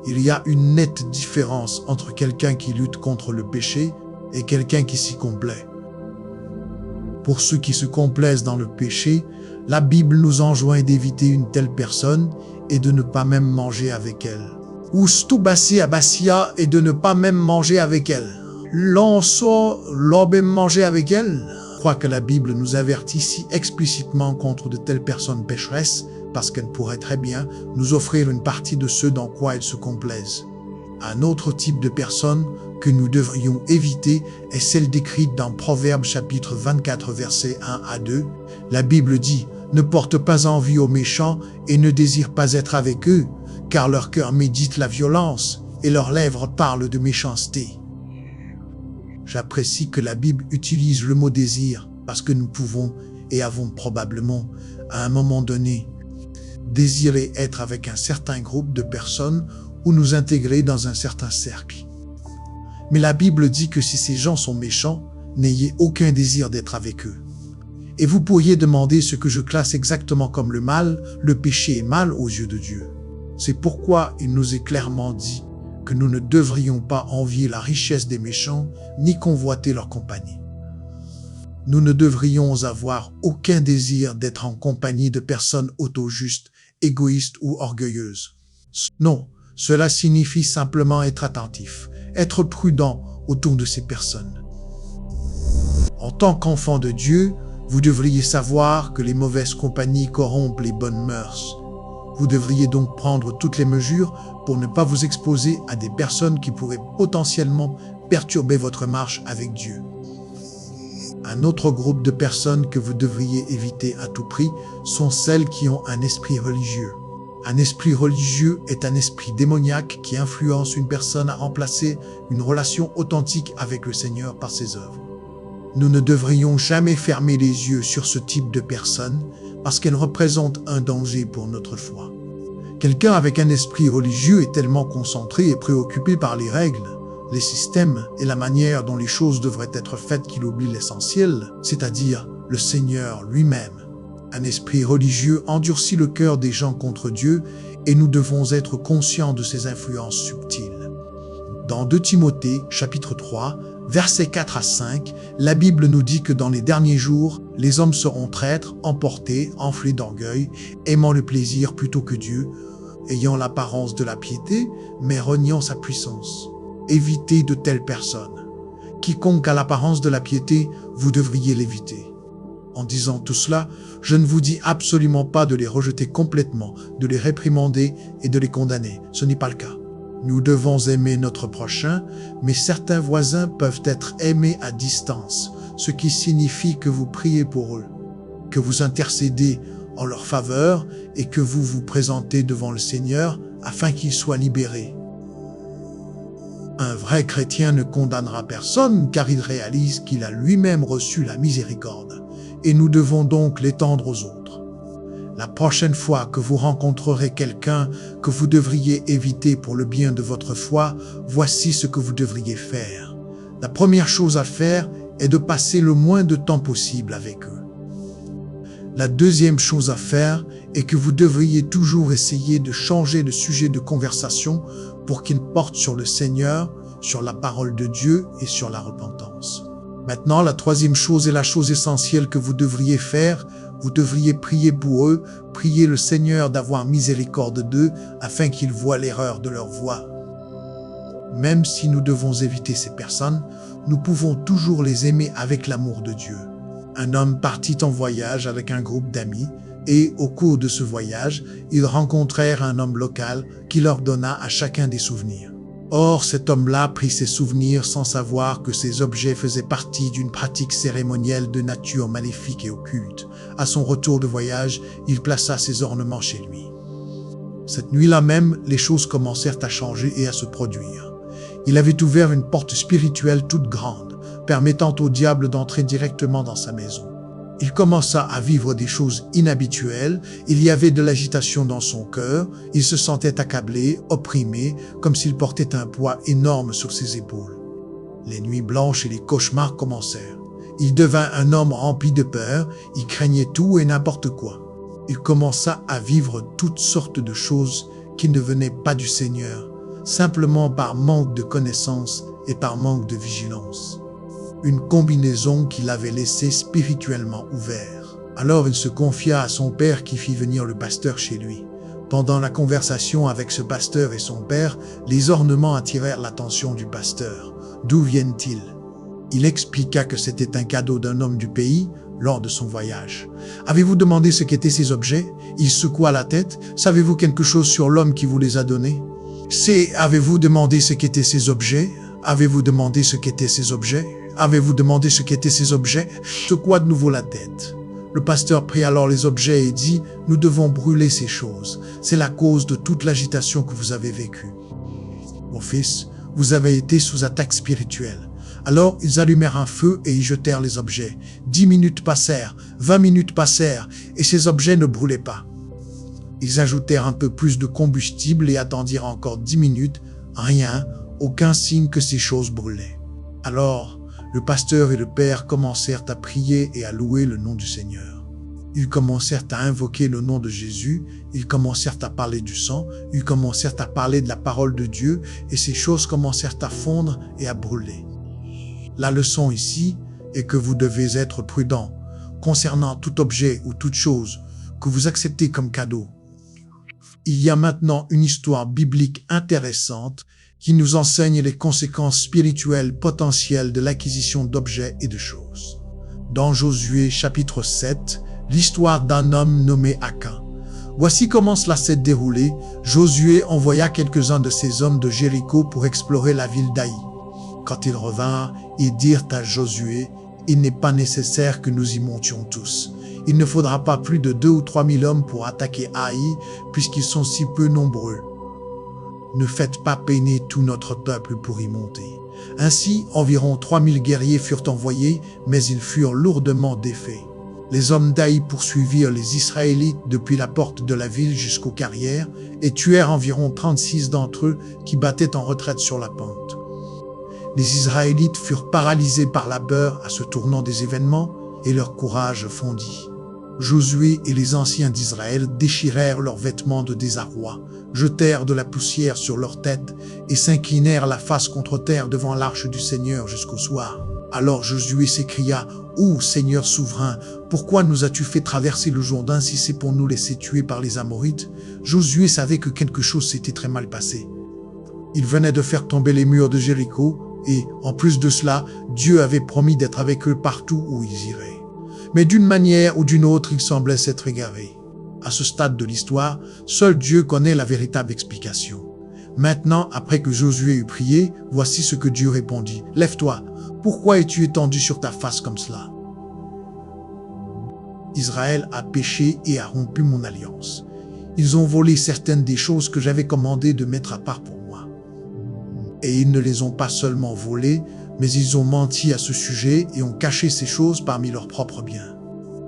Il y a une nette différence entre quelqu'un qui lutte contre le péché et quelqu'un qui s'y complaît. Pour ceux qui se complaisent dans le péché, la Bible nous enjoint d'éviter une telle personne et de ne pas même manger avec elle. Ou stubassi abasia et de ne pas même manger avec elle. L'onso l'obé manger avec elle. Je crois que la Bible nous avertit si explicitement contre de telles personnes pécheresses parce qu'elles pourraient très bien nous offrir une partie de ce dans quoi elles se complaisent. Un autre type de personne que nous devrions éviter est celle décrite dans Proverbes chapitre 24 versets 1 à 2. La Bible dit « Ne porte pas envie aux méchants et ne désire pas être avec eux, car leur cœur médite la violence et leurs lèvres parlent de méchanceté. » J'apprécie que la Bible utilise le mot « désir » parce que nous pouvons et avons probablement, à un moment donné, désirer être avec un certain groupe de personnes ou nous intégrer dans un certain cercle. Mais la Bible dit que si ces gens sont méchants, n'ayez aucun désir d'être avec eux. Et vous pourriez demander ce que je classe exactement comme le mal. Le péché est mal aux yeux de Dieu. C'est pourquoi il nous est clairement dit que nous ne devrions pas envier la richesse des méchants, ni convoiter leur compagnie. Nous ne devrions avoir aucun désir d'être en compagnie de personnes auto-justes, égoïstes ou orgueilleuses. Non, cela signifie simplement être attentif, être prudent autour de ces personnes. En tant qu'enfant de Dieu, vous devriez savoir que les mauvaises compagnies corrompent les bonnes mœurs. Vous devriez donc prendre toutes les mesures pour ne pas vous exposer à des personnes qui pourraient potentiellement perturber votre marche avec Dieu. Un autre groupe de personnes que vous devriez éviter à tout prix sont celles qui ont un esprit religieux. Un esprit religieux est un esprit démoniaque qui influence une personne à remplacer une relation authentique avec le Seigneur par ses œuvres. Nous ne devrions jamais fermer les yeux sur ce type de personnes parce qu'elles représentent un danger pour notre foi. Quelqu'un avec un esprit religieux est tellement concentré et préoccupé par les règles, les systèmes et la manière dont les choses devraient être faites qu'il oublie l'essentiel, c'est-à-dire le Seigneur lui-même. Un esprit religieux endurcit le cœur des gens contre Dieu et nous devons être conscients de ces influences subtiles. Dans 2 Timothée, chapitre 3, versets 4 à 5, la Bible nous dit que dans les derniers jours, les hommes seront traîtres, emportés, enflés d'orgueil, aimant le plaisir plutôt que Dieu, ayant l'apparence de la piété, mais reniant sa puissance. Évitez de telles personnes. Quiconque a l'apparence de la piété, vous devriez l'éviter. En disant tout cela, je ne vous dis absolument pas de les rejeter complètement, de les réprimander et de les condamner. Ce n'est pas le cas. Nous devons aimer notre prochain, mais certains voisins peuvent être aimés à distance, ce qui signifie que vous priez pour eux, que vous intercédez en leur faveur et que vous vous présentez devant le Seigneur afin qu'ils soient libérés. Un vrai chrétien ne condamnera personne car il réalise qu'il a lui-même reçu la miséricorde et nous devons donc l'étendre aux autres. La prochaine fois que vous rencontrerez quelqu'un que vous devriez éviter pour le bien de votre foi, voici ce que vous devriez faire. La première chose à faire est de passer le moins de temps possible avec eux. La deuxième chose à faire est que vous devriez toujours essayer de changer de sujet de conversation pour qu'il porte sur le Seigneur, sur la parole de Dieu et sur la repentance. Maintenant, la troisième chose est la chose essentielle que vous devriez faire. Vous devriez prier pour eux, prier le Seigneur d'avoir miséricorde d'eux afin qu'ils voient l'erreur de leur voie. Même si nous devons éviter ces personnes, nous pouvons toujours les aimer avec l'amour de Dieu. Un homme partit en voyage avec un groupe d'amis et, au cours de ce voyage, ils rencontrèrent un homme local qui leur donna à chacun des souvenirs. Or, cet homme-là prit ses souvenirs sans savoir que ces objets faisaient partie d'une pratique cérémonielle de nature maléfique et occulte. À son retour de voyage, il plaça ses ornements chez lui. Cette nuit-là même, les choses commencèrent à changer et à se produire. Il avait ouvert une porte spirituelle toute grande, permettant au diable d'entrer directement dans sa maison. Il commença à vivre des choses inhabituelles, il y avait de l'agitation dans son cœur, il se sentait accablé, opprimé, comme s'il portait un poids énorme sur ses épaules. Les nuits blanches et les cauchemars commencèrent. Il devint un homme rempli de peur, il craignait tout et n'importe quoi. Il commença à vivre toutes sortes de choses qui ne venaient pas du Seigneur, simplement par manque de connaissance et par manque de vigilance. Une combinaison qui l'avait laissé spirituellement ouvert. Alors il se confia à son père qui fit venir le pasteur chez lui. Pendant la conversation avec ce pasteur et son père, les ornements attirèrent l'attention du pasteur. D'où viennent-ils? Il expliqua que c'était un cadeau d'un homme du pays lors de son voyage. Avez-vous demandé ce qu'étaient ces objets? Il secoua la tête. Savez-vous quelque chose sur l'homme qui vous les a donnés? Avez-vous demandé ce qu'étaient ces objets? Avez-vous demandé ce qu'étaient ces objets? Avez-vous demandé ce qu'étaient ces objets? Secoua de nouveau la tête. Le pasteur prit alors les objets et dit, « Nous devons brûler ces choses. C'est la cause de toute l'agitation que vous avez vécue. Mon fils, vous avez été sous attaque spirituelle. » Alors ils allumèrent un feu et y jetèrent les objets. 10 minutes passèrent, 20 minutes passèrent, et ces objets ne brûlaient pas. Ils ajoutèrent un peu plus de combustible et attendirent encore 10 minutes. Rien. aucun signe que ces choses brûlaient. Alors, le pasteur et le père commencèrent à prier et à louer le nom du Seigneur. Ils commencèrent à invoquer le nom de Jésus, ils commencèrent à parler du sang, ils commencèrent à parler de la parole de Dieu et ces choses commencèrent à fondre et à brûler. La leçon ici est que vous devez être prudent concernant tout objet ou toute chose que vous acceptez comme cadeau. Il y a maintenant une histoire biblique intéressante qui nous enseigne les conséquences spirituelles potentielles de l'acquisition d'objets et de choses. Dans Josué chapitre 7, l'histoire d'un homme nommé Akan. Voici comment cela s'est déroulé. Josué envoya quelques-uns de ses hommes de Jéricho pour explorer la ville d'Aï. Quand ils revinrent, ils dirent à Josué, « Il n'est pas nécessaire que nous y montions tous. Il ne faudra pas plus de 2 ou 3 000 hommes pour attaquer Haï, puisqu'ils sont si peu nombreux. Ne faites pas peiner tout notre peuple pour y monter. » Ainsi, environ 3 000 guerriers furent envoyés, mais ils furent lourdement défaits. Les hommes d'Haï poursuivirent les Israélites depuis la porte de la ville jusqu'aux carrières et tuèrent environ 36 d'entre eux qui battaient en retraite sur la pente. Les Israélites furent paralysés par la peur à ce tournant des événements et leur courage fondit. Josué et les anciens d'Israël déchirèrent leurs vêtements de désarroi, jetèrent de la poussière sur leurs têtes et s'inclinèrent la face contre terre devant l'arche du Seigneur jusqu'au soir. Alors Josué s'écria, « Ô Seigneur souverain, pourquoi nous as-tu fait traverser le Jourdain si c'est pour nous laisser tuer par les Amorites ?» Josué savait que quelque chose s'était très mal passé. Il venait de faire tomber les murs de Jéricho et, en plus de cela, Dieu avait promis d'être avec eux partout où ils iraient. Mais d'une manière ou d'une autre, ils semblaient s'être égarés. À ce stade de l'histoire, seul Dieu connaît la véritable explication. Maintenant, après que Josué eut prié, voici ce que Dieu répondit. « Lève-toi, pourquoi es-tu étendu sur ta face comme cela? Israël a péché et a rompu mon alliance. Ils ont volé certaines des choses que j'avais commandé de mettre à part pour moi. Et ils ne les ont pas seulement volées, mais ils ont menti à ce sujet et ont caché ces choses parmi leurs propres biens.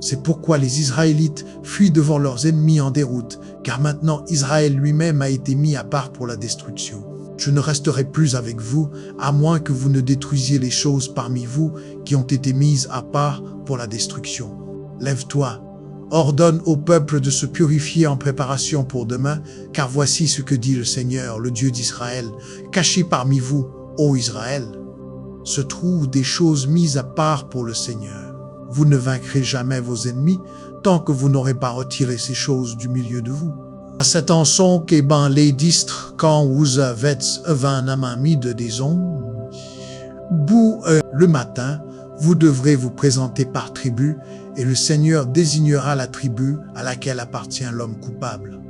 C'est pourquoi les Israélites fuient devant leurs ennemis en déroute, car maintenant Israël lui-même a été mis à part pour la destruction. Je ne resterai plus avec vous, à moins que vous ne détruisiez les choses parmi vous qui ont été mises à part pour la destruction. Lève-toi, ordonne au peuple de se purifier en préparation pour demain, car voici ce que dit le Seigneur, le Dieu d'Israël. Caché parmi vous, ô Israël, se trouvent des choses mises à part pour le Seigneur. Vous ne vaincrez jamais vos ennemis tant que vous n'aurez pas retiré ces choses du milieu de vous. C'est en son que ben les distres quand vous avez un ami de disons, le matin, vous devrez vous présenter par tribu et le Seigneur désignera la tribu à laquelle appartient l'homme coupable.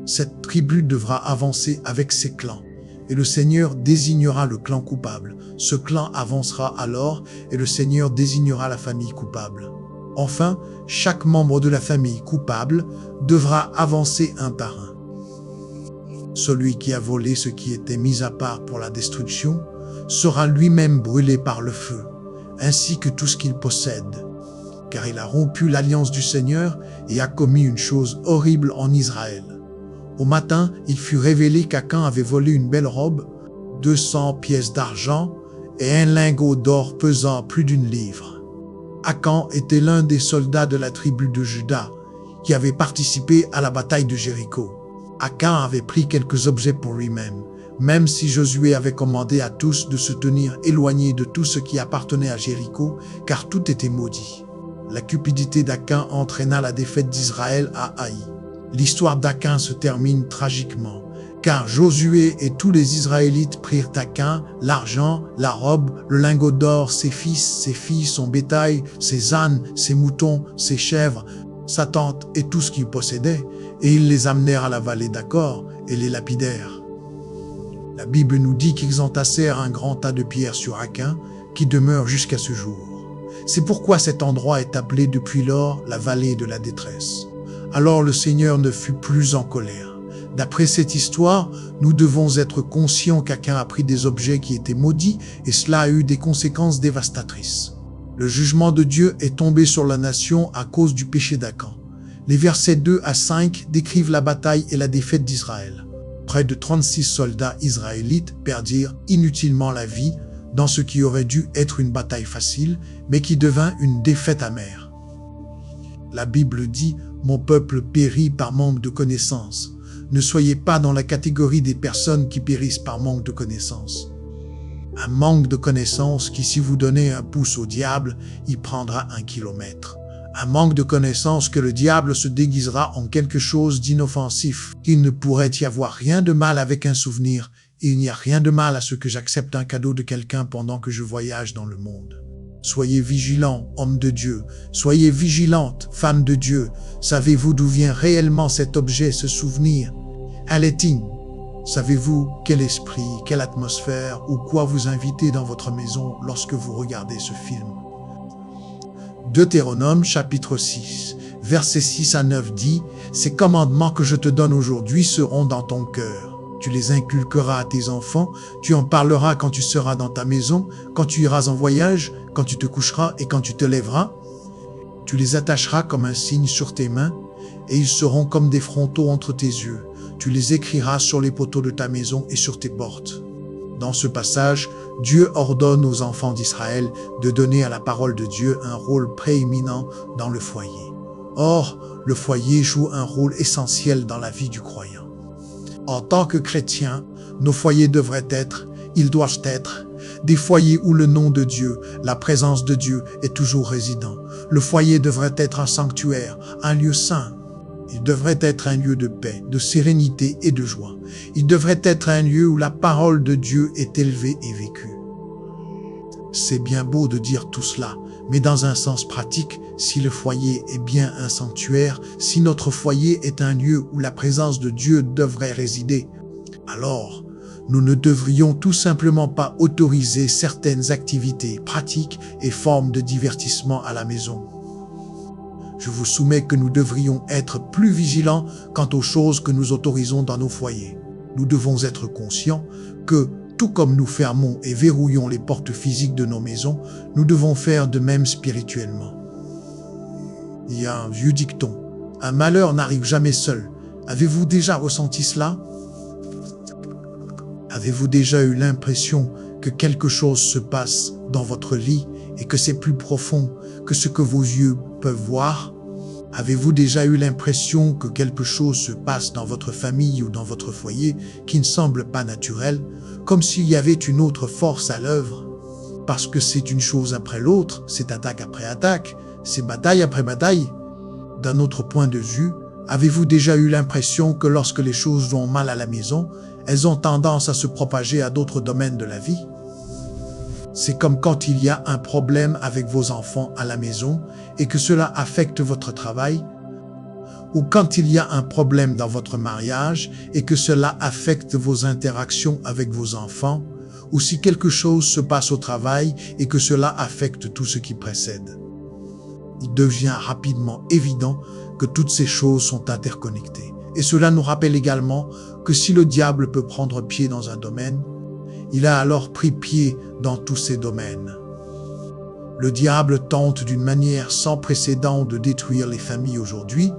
Cette tribu devra avancer avec ses clans et le Seigneur désignera le clan coupable. Ce clan avancera alors et le Seigneur désignera la famille coupable. Enfin, chaque membre de la famille coupable devra avancer un par un. Celui qui a volé ce qui était mis à part pour la destruction sera lui-même brûlé par le feu, ainsi que tout ce qu'il possède, car il a rompu l'alliance du Seigneur et a commis une chose horrible en Israël. Au matin, il fut révélé qu'Akan avait volé une belle robe, 200 pièces d'argent et un lingot d'or pesant plus d'1 livre. Akan était l'un des soldats de la tribu de Juda qui avait participé à la bataille de Jéricho. Akan avait pris quelques objets pour lui-même, même si Josué avait commandé à tous de se tenir éloignés de tout ce qui appartenait à Jéricho, car tout était maudit. La cupidité d'Akan entraîna la défaite d'Israël à Haï. L'histoire d'Akan se termine tragiquement, car Josué et tous les Israélites prirent Akan, l'argent, la robe, le lingot d'or, ses fils, ses filles, son bétail, ses ânes, ses moutons, ses chèvres, sa tente et tout ce qu'il possédait, et ils les amenèrent à la vallée d'Achor et les lapidèrent. La Bible nous dit qu'ils entassèrent un grand tas de pierres sur Akan, qui demeure jusqu'à ce jour. C'est pourquoi cet endroit est appelé depuis lors la vallée de la détresse. Alors le Seigneur ne fut plus en colère. D'après cette histoire, nous devons être conscients qu'Akan a pris des objets qui étaient maudits et cela a eu des conséquences dévastatrices. Le jugement de Dieu est tombé sur la nation à cause du péché d'Akan. Les versets 2 à 5 décrivent la bataille et la défaite d'Israël. Près de 36 soldats israélites perdirent inutilement la vie dans ce qui aurait dû être une bataille facile, mais qui devint une défaite amère. La Bible dit « Mon peuple périt par manque de connaissances ». Ne soyez pas dans la catégorie des personnes qui périssent par manque de connaissances. Un manque de connaissances qui, si vous donnez un pouce au diable, il prendra 1 kilomètre. Un manque de connaissances que le diable se déguisera en quelque chose d'inoffensif. Il ne pourrait y avoir rien de mal avec un souvenir, et il n'y a rien de mal à ce que j'accepte un cadeau de quelqu'un pendant que je voyage dans le monde. Soyez vigilants, hommes de Dieu. Soyez vigilantes, femmes de Dieu. Savez-vous d'où vient réellement cet objet, ce souvenir? Allez-il? Savez-vous quel esprit, quelle atmosphère ou quoi vous invitez dans votre maison lorsque vous regardez ce film? Deutéronome chapitre 6, versets 6 à 9 dit « Ces commandements que je te donne aujourd'hui seront dans ton cœur. Tu les inculqueras à tes enfants, tu en parleras quand tu seras dans ta maison, quand tu iras en voyage, quand tu te coucheras et quand tu te lèveras. Tu les attacheras comme un signe sur tes mains, et ils seront comme des frontaux entre tes yeux. Tu les écriras sur les poteaux de ta maison et sur tes portes. » Dans ce passage, Dieu ordonne aux enfants d'Israël de donner à la parole de Dieu un rôle prééminent dans le foyer. Or, le foyer joue un rôle essentiel dans la vie du croyant. En tant que chrétiens, nos foyers devraient être, ils doivent être, des foyers où le nom de Dieu, la présence de Dieu est toujours résident. Le foyer devrait être un sanctuaire, un lieu saint. Il devrait être un lieu de paix, de sérénité et de joie. Il devrait être un lieu où la parole de Dieu est élevée et vécue. C'est bien beau de dire tout cela, mais dans un sens pratique, si le foyer est bien un sanctuaire, si notre foyer est un lieu où la présence de Dieu devrait résider, alors nous ne devrions tout simplement pas autoriser certaines activités, pratiques et formes de divertissement à la maison. Je vous soumets que nous devrions être plus vigilants quant aux choses que nous autorisons dans nos foyers. Nous devons être conscients que, tout comme nous fermons et verrouillons les portes physiques de nos maisons, nous devons faire de même spirituellement. Il y a un vieux dicton, « Un malheur n'arrive jamais seul ». Avez-vous déjà ressenti cela? Avez-vous déjà eu l'impression que quelque chose se passe dans votre lit et que c'est plus profond que ce que vos yeux peuvent voir? Avez-vous déjà eu l'impression que quelque chose se passe dans votre famille ou dans votre foyer qui ne semble pas naturel, comme s'il y avait une autre force à l'œuvre? Parce que c'est une chose après l'autre, c'est attaque après attaque, c'est bataille après bataille. D'un autre point de vue, avez-vous déjà eu l'impression que lorsque les choses vont mal à la maison, elles ont tendance à se propager à d'autres domaines de la vie? C'est comme quand il y a un problème avec vos enfants à la maison et que cela affecte votre travail, ou quand il y a un problème dans votre mariage et que cela affecte vos interactions avec vos enfants, ou si quelque chose se passe au travail et que cela affecte tout ce qui précède. Il devient rapidement évident que toutes ces choses sont interconnectées. Et cela nous rappelle également que si le diable peut prendre pied dans un domaine, il a alors pris pied dans tous ces domaines. Le diable tente d'une manière sans précédent de détruire les familles aujourd'hui.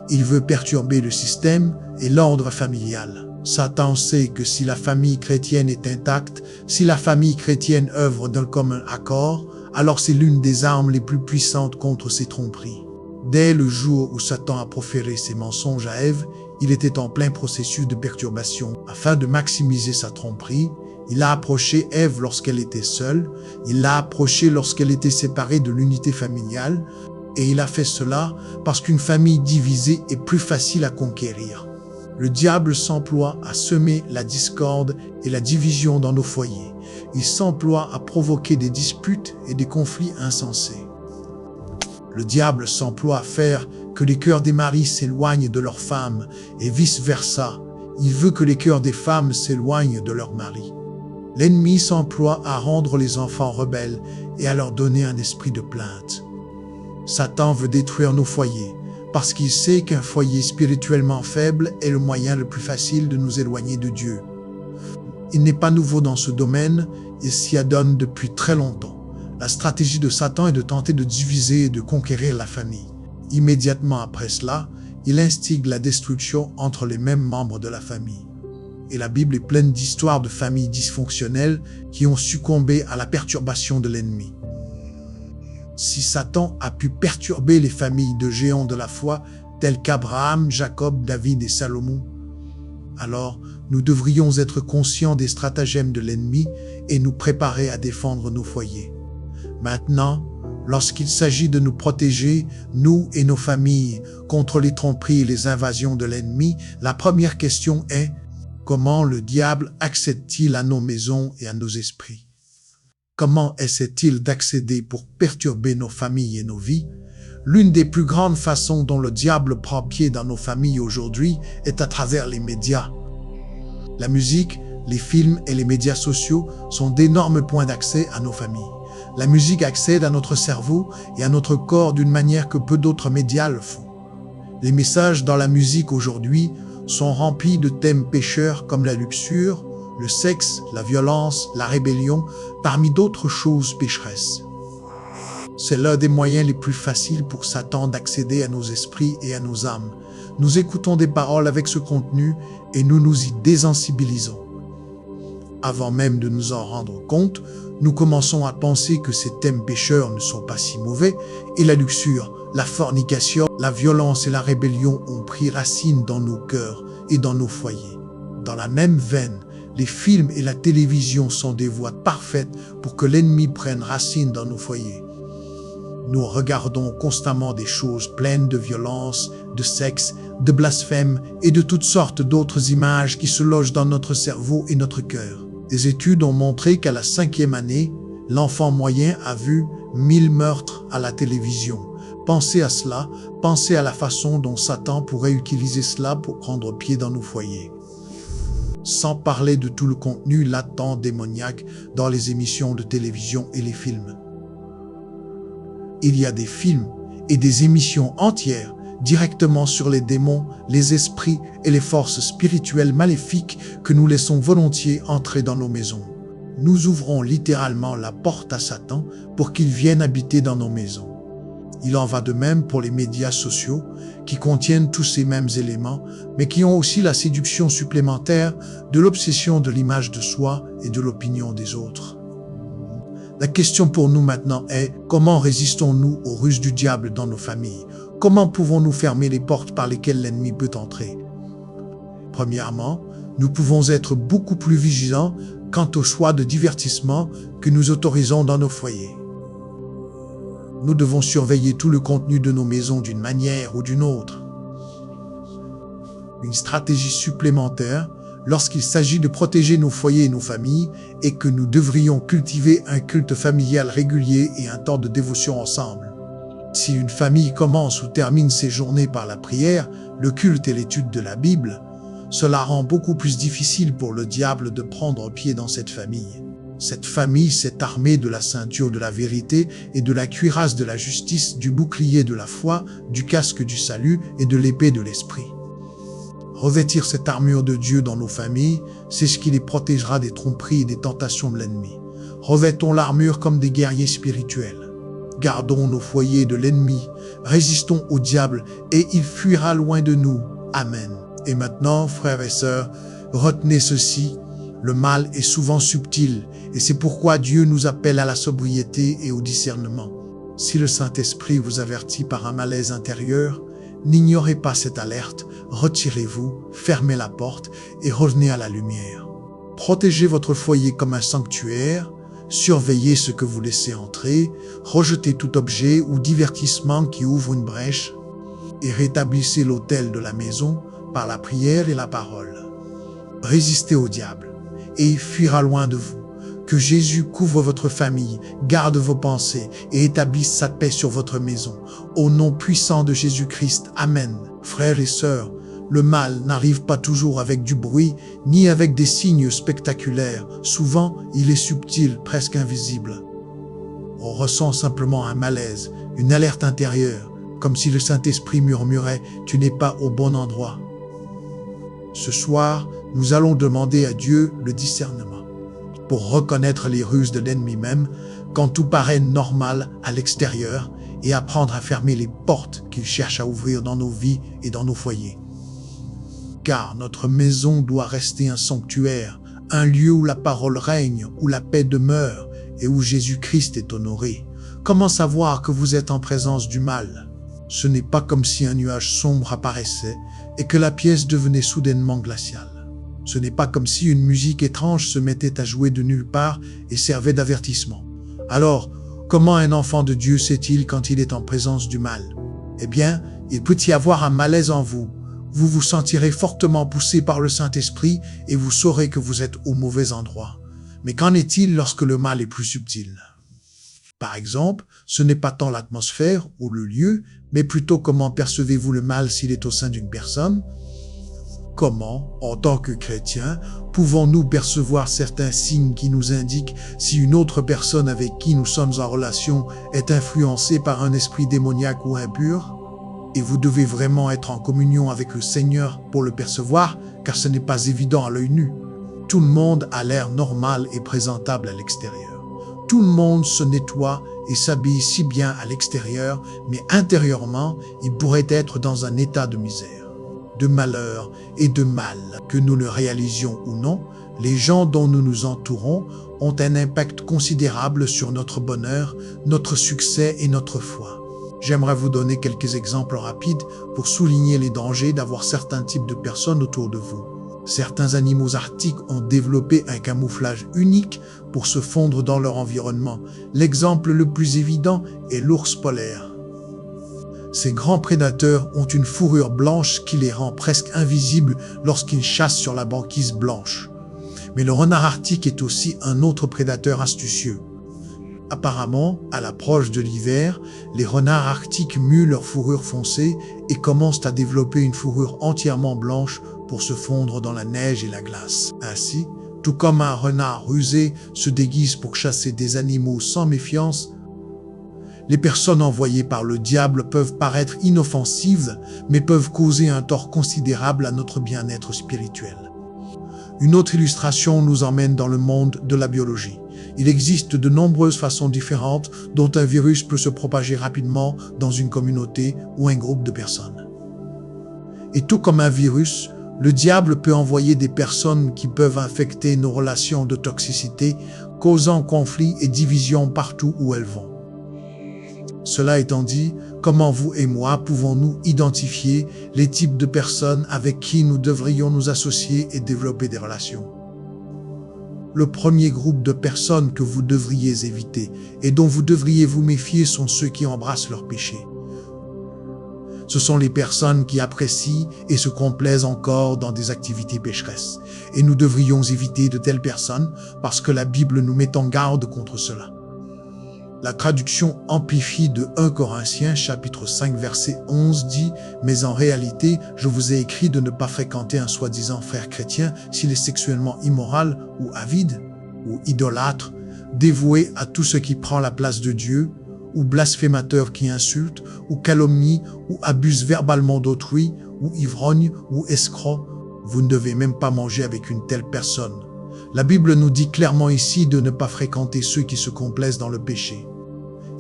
Il veut perturber le système et l'ordre familial. Satan sait que si la famille chrétienne est intacte, si la famille chrétienne œuvre d'un commun accord, alors c'est l'une des armes les plus puissantes contre ces tromperies. Dès le jour où Satan a proféré ses mensonges à Ève, il était en plein processus de perturbation. Afin de maximiser sa tromperie, il a approché Ève lorsqu'elle était seule, il l'a approchée lorsqu'elle était séparée de l'unité familiale, et il a fait cela parce qu'une famille divisée est plus facile à conquérir. Le diable s'emploie à semer la discorde et la division dans nos foyers. Il s'emploie à provoquer des disputes et des conflits insensés. Le diable s'emploie à faire que les cœurs des maris s'éloignent de leurs femmes et vice-versa. Il veut que les cœurs des femmes s'éloignent de leurs maris. L'ennemi s'emploie à rendre les enfants rebelles et à leur donner un esprit de plainte. Satan veut détruire nos foyers parce qu'il sait qu'un foyer spirituellement faible est le moyen le plus facile de nous éloigner de Dieu. Il n'est pas nouveau dans ce domaine, il s'y adonne depuis très longtemps. La stratégie de Satan est de tenter de diviser et de conquérir la famille. Immédiatement après cela, il instigue la destruction entre les mêmes membres de la famille. Et la Bible est pleine d'histoires de familles dysfonctionnelles qui ont succombé à la perturbation de l'ennemi. Si Satan a pu perturber les familles de géants de la foi, tels qu'Abraham, Jacob, David et Salomon, alors nous devrions être conscients des stratagèmes de l'ennemi et nous préparer à défendre nos foyers. Maintenant, lorsqu'il s'agit de nous protéger, nous et nos familles, contre les tromperies et les invasions de l'ennemi, la première question est: comment le diable accède-t-il à nos maisons et à nos esprits? Comment essaie-t-il d'accéder pour perturber nos familles et nos vies? L'une des plus grandes façons dont le diable prend pied dans nos familles aujourd'hui est à travers les médias. La musique, les films et les médias sociaux sont d'énormes points d'accès à nos familles. La musique accède à notre cerveau et à notre corps d'une manière que peu d'autres médias le font. Les messages dans la musique aujourd'hui sont remplis de thèmes pécheurs comme la luxure, le sexe, la violence, la rébellion, parmi d'autres choses pécheresses. C'est l'un des moyens les plus faciles pour Satan d'accéder à nos esprits et à nos âmes. Nous écoutons des paroles avec ce contenu et nous nous y désensibilisons. Avant même de nous en rendre compte, nous commençons à penser que ces thèmes pécheurs ne sont pas si mauvais et la luxure, la fornication, la violence et la rébellion ont pris racine dans nos cœurs et dans nos foyers. Dans la même veine, les films et la télévision sont des voies parfaites pour que l'ennemi prenne racine dans nos foyers. Nous regardons constamment des choses pleines de violence, de sexe, de blasphème et de toutes sortes d'autres images qui se logent dans notre cerveau et notre cœur. Des études ont montré qu'à la 5e année, l'enfant moyen a vu 1000 meurtres à la télévision. Pensez à cela, pensez à la façon dont Satan pourrait utiliser cela pour prendre pied dans nos foyers. Sans parler de tout le contenu latent démoniaque dans les émissions de télévision et les films. Il y a des films et des émissions entières directement sur les démons, les esprits et les forces spirituelles maléfiques que nous laissons volontiers entrer dans nos maisons. Nous ouvrons littéralement la porte à Satan pour qu'il vienne habiter dans nos maisons. Il en va de même pour les médias sociaux qui contiennent tous ces mêmes éléments, mais qui ont aussi la séduction supplémentaire de l'obsession de l'image de soi et de l'opinion des autres. La question pour nous maintenant est: comment résistons-nous aux ruses du diable dans nos familles? Comment pouvons-nous fermer les portes par lesquelles l'ennemi peut entrer? Premièrement, nous pouvons être beaucoup plus vigilants quant au choix de divertissement que nous autorisons dans nos foyers. Nous devons surveiller tout le contenu de nos maisons d'une manière ou d'une autre. Une stratégie supplémentaire, lorsqu'il s'agit de protéger nos foyers et nos familles, est que nous devrions cultiver un culte familial régulier et un temps de dévotion ensemble. Si une famille commence ou termine ses journées par la prière, le culte et l'étude de la Bible, cela rend beaucoup plus difficile pour le diable de prendre pied dans cette famille. Cette famille s'est armée de la ceinture de la vérité et de la cuirasse de la justice, du bouclier de la foi, du casque du salut et de l'épée de l'esprit. Revêtir cette armure de Dieu dans nos familles, c'est ce qui les protégera des tromperies et des tentations de l'ennemi. Revêtons l'armure comme des guerriers spirituels. Gardons nos foyers de l'ennemi, résistons au diable et il fuira loin de nous. Amen. Et maintenant, frères et sœurs, retenez ceci: le mal est souvent subtil et c'est pourquoi Dieu nous appelle à la sobriété et au discernement. Si le Saint-Esprit vous avertit par un malaise intérieur, n'ignorez pas cette alerte, retirez-vous, fermez la porte et revenez à la lumière. Protégez votre foyer comme un sanctuaire, surveillez ce que vous laissez entrer, rejetez tout objet ou divertissement qui ouvre une brèche et rétablissez l'autel de la maison par la prière et la parole. Résistez au diable et il fuira loin de vous. Que Jésus couvre votre famille, garde vos pensées et établisse sa paix sur votre maison. Au nom puissant de Jésus-Christ, Amen. Frères et sœurs, le mal n'arrive pas toujours avec du bruit, ni avec des signes spectaculaires. Souvent, il est subtil, presque invisible. On ressent simplement un malaise, une alerte intérieure, comme si le Saint-Esprit murmurait « Tu n'es pas au bon endroit ». Ce soir, nous allons demander à Dieu le discernement pour reconnaître les ruses de l'ennemi même quand tout paraît normal à l'extérieur et apprendre à fermer les portes qu'il cherche à ouvrir dans nos vies et dans nos foyers. car notre maison doit rester un sanctuaire, un lieu où la parole règne, où la paix demeure et où Jésus-Christ est honoré. Comment savoir que vous êtes en présence du mal? Ce n'est pas comme si un nuage sombre apparaissait et que la pièce devenait soudainement glaciale. Ce n'est pas comme si une musique étrange se mettait à jouer de nulle part et servait d'avertissement. Alors, comment un enfant de Dieu sait-il quand il est en présence du mal? Eh bien, il peut y avoir un malaise en vous. Vous vous sentirez fortement poussé par le Saint-Esprit et vous saurez que vous êtes au mauvais endroit. Mais qu'en est-il lorsque le mal est plus subtil? Par exemple, ce n'est pas tant l'atmosphère ou le lieu, mais plutôt comment percevez-vous le mal s'il est au sein d'une personne? Comment, en tant que chrétiens, pouvons-nous percevoir certains signes qui nous indiquent si une autre personne avec qui nous sommes en relation est influencée par un esprit démoniaque ou impur? Et vous devez vraiment être en communion avec le Seigneur pour le percevoir, car ce n'est pas évident à l'œil nu. Tout le monde a l'air normal et présentable à l'extérieur. Tout le monde se nettoie et s'habille si bien à l'extérieur, mais intérieurement, il pourrait être dans un état de misère, de malheur et de mal. Que nous le réalisions ou non, les gens dont nous nous entourons ont un impact considérable sur notre bonheur, notre succès et notre foi. J'aimerais vous donner quelques exemples rapides pour souligner les dangers d'avoir certains types de personnes autour de vous. Certains animaux arctiques ont développé un camouflage unique pour se fondre dans leur environnement. L'exemple le plus évident est l'ours polaire. Ces grands prédateurs ont une fourrure blanche qui les rend presque invisibles lorsqu'ils chassent sur la banquise blanche. Mais le renard arctique est aussi un autre prédateur astucieux. Apparemment, à l'approche de l'hiver, les renards arctiques muent leur fourrure foncée et commencent à développer une fourrure entièrement blanche pour se fondre dans la neige et la glace. Ainsi, tout comme un renard rusé se déguise pour chasser des animaux sans méfiance, les personnes envoyées par le diable peuvent paraître inoffensives, mais peuvent causer un tort considérable à notre bien-être spirituel. Une autre illustration nous emmène dans le monde de la biologie. Il existe de nombreuses façons différentes dont un virus peut se propager rapidement dans une communauté ou un groupe de personnes. Et tout comme un virus, le diable peut envoyer des personnes qui peuvent infecter nos relations de toxicité, causant conflits et divisions partout où elles vont. Cela étant dit, comment vous et moi pouvons-nous identifier les types de personnes avec qui nous devrions nous associer et développer des relations? Le premier groupe de personnes que vous devriez éviter et dont vous devriez vous méfier sont ceux qui embrassent leurs péchés. Ce sont les personnes qui apprécient et se complaisent encore dans des activités pécheresses. Et nous devrions éviter de telles personnes parce que la Bible nous met en garde contre cela. La traduction amplifiée de 1 Corinthiens chapitre 5 verset 11 dit « Mais en réalité, je vous ai écrit de ne pas fréquenter un soi-disant frère chrétien s'il est sexuellement immoral ou avide ou idolâtre, dévoué à tout ce qui prend la place de Dieu, ou blasphémateur qui insulte, ou calomnie, ou abuse verbalement d'autrui, ou ivrogne, ou escroc. Vous ne devez même pas manger avec une telle personne. » La Bible nous dit clairement ici de ne pas fréquenter ceux qui se complaisent dans le péché.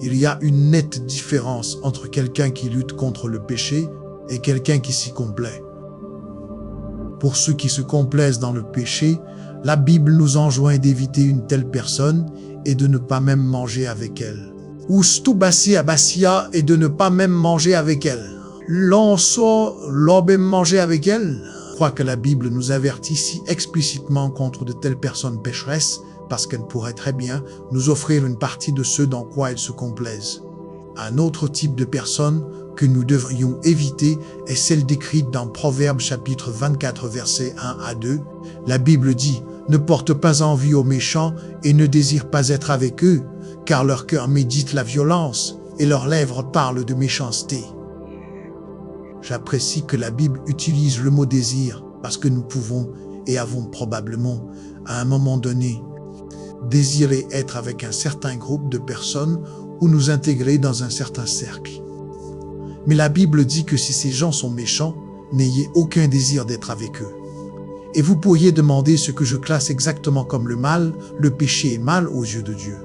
Il y a une nette différence entre quelqu'un qui lutte contre le péché et quelqu'un qui s'y complaît. Pour ceux qui se complaisent dans le péché, la Bible nous enjoint d'éviter une telle personne et de ne pas même manger avec elle. Ou stubassi abasia et de ne pas même manger avec elle. L'onso l'obé manger avec elle. Je crois que la Bible nous avertit si explicitement contre de telles personnes pécheresses parce qu'elles pourraient très bien nous offrir une partie de ce dans quoi elles se complaisent. Un autre type de personne que nous devrions éviter est celle décrite dans Proverbes chapitre 24 versets 1 à 2. La Bible dit « Ne porte pas envie aux méchants et ne désire pas être avec eux, car leur cœur médite la violence et leurs lèvres parlent de méchanceté. » J'apprécie que la Bible utilise le mot « désir » parce que nous pouvons et avons probablement, à un moment donné, désirer être avec un certain groupe de personnes ou nous intégrer dans un certain cercle. Mais la Bible dit que si ces gens sont méchants, n'ayez aucun désir d'être avec eux. Et vous pourriez demander ce que je classe exactement comme le mal. Le péché est mal aux yeux de Dieu.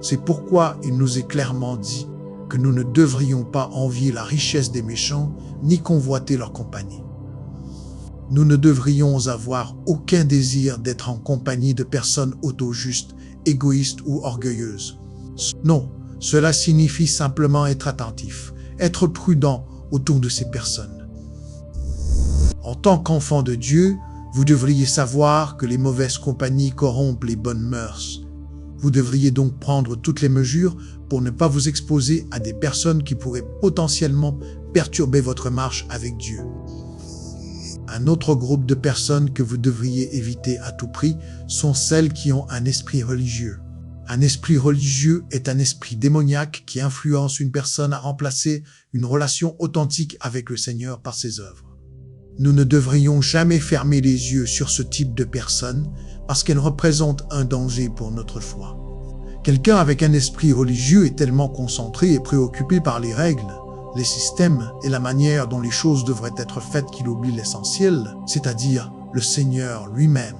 C'est pourquoi il nous est clairement dit que nous ne devrions pas envier la richesse des méchants ni convoiter leur compagnie. Nous ne devrions avoir aucun désir d'être en compagnie de personnes auto-justes, égoïstes ou orgueilleuses. Non, cela signifie simplement être attentif, être prudent autour de ces personnes. En tant qu'enfant de Dieu, vous devriez savoir que les mauvaises compagnies corrompent les bonnes mœurs. Vous devriez donc prendre toutes les mesures pour ne pas vous exposer à des personnes qui pourraient potentiellement perturber votre marche avec Dieu. Un autre groupe de personnes que vous devriez éviter à tout prix sont celles qui ont un esprit religieux. Un esprit religieux est un esprit démoniaque qui influence une personne à remplacer une relation authentique avec le Seigneur par ses œuvres. Nous ne devrions jamais fermer les yeux sur ce type de personnes parce qu'elles représentent un danger pour notre foi. Quelqu'un avec un esprit religieux est tellement concentré et préoccupé par les règles, les systèmes et la manière dont les choses devraient être faites qu'il oublie l'essentiel, c'est-à-dire le Seigneur lui-même.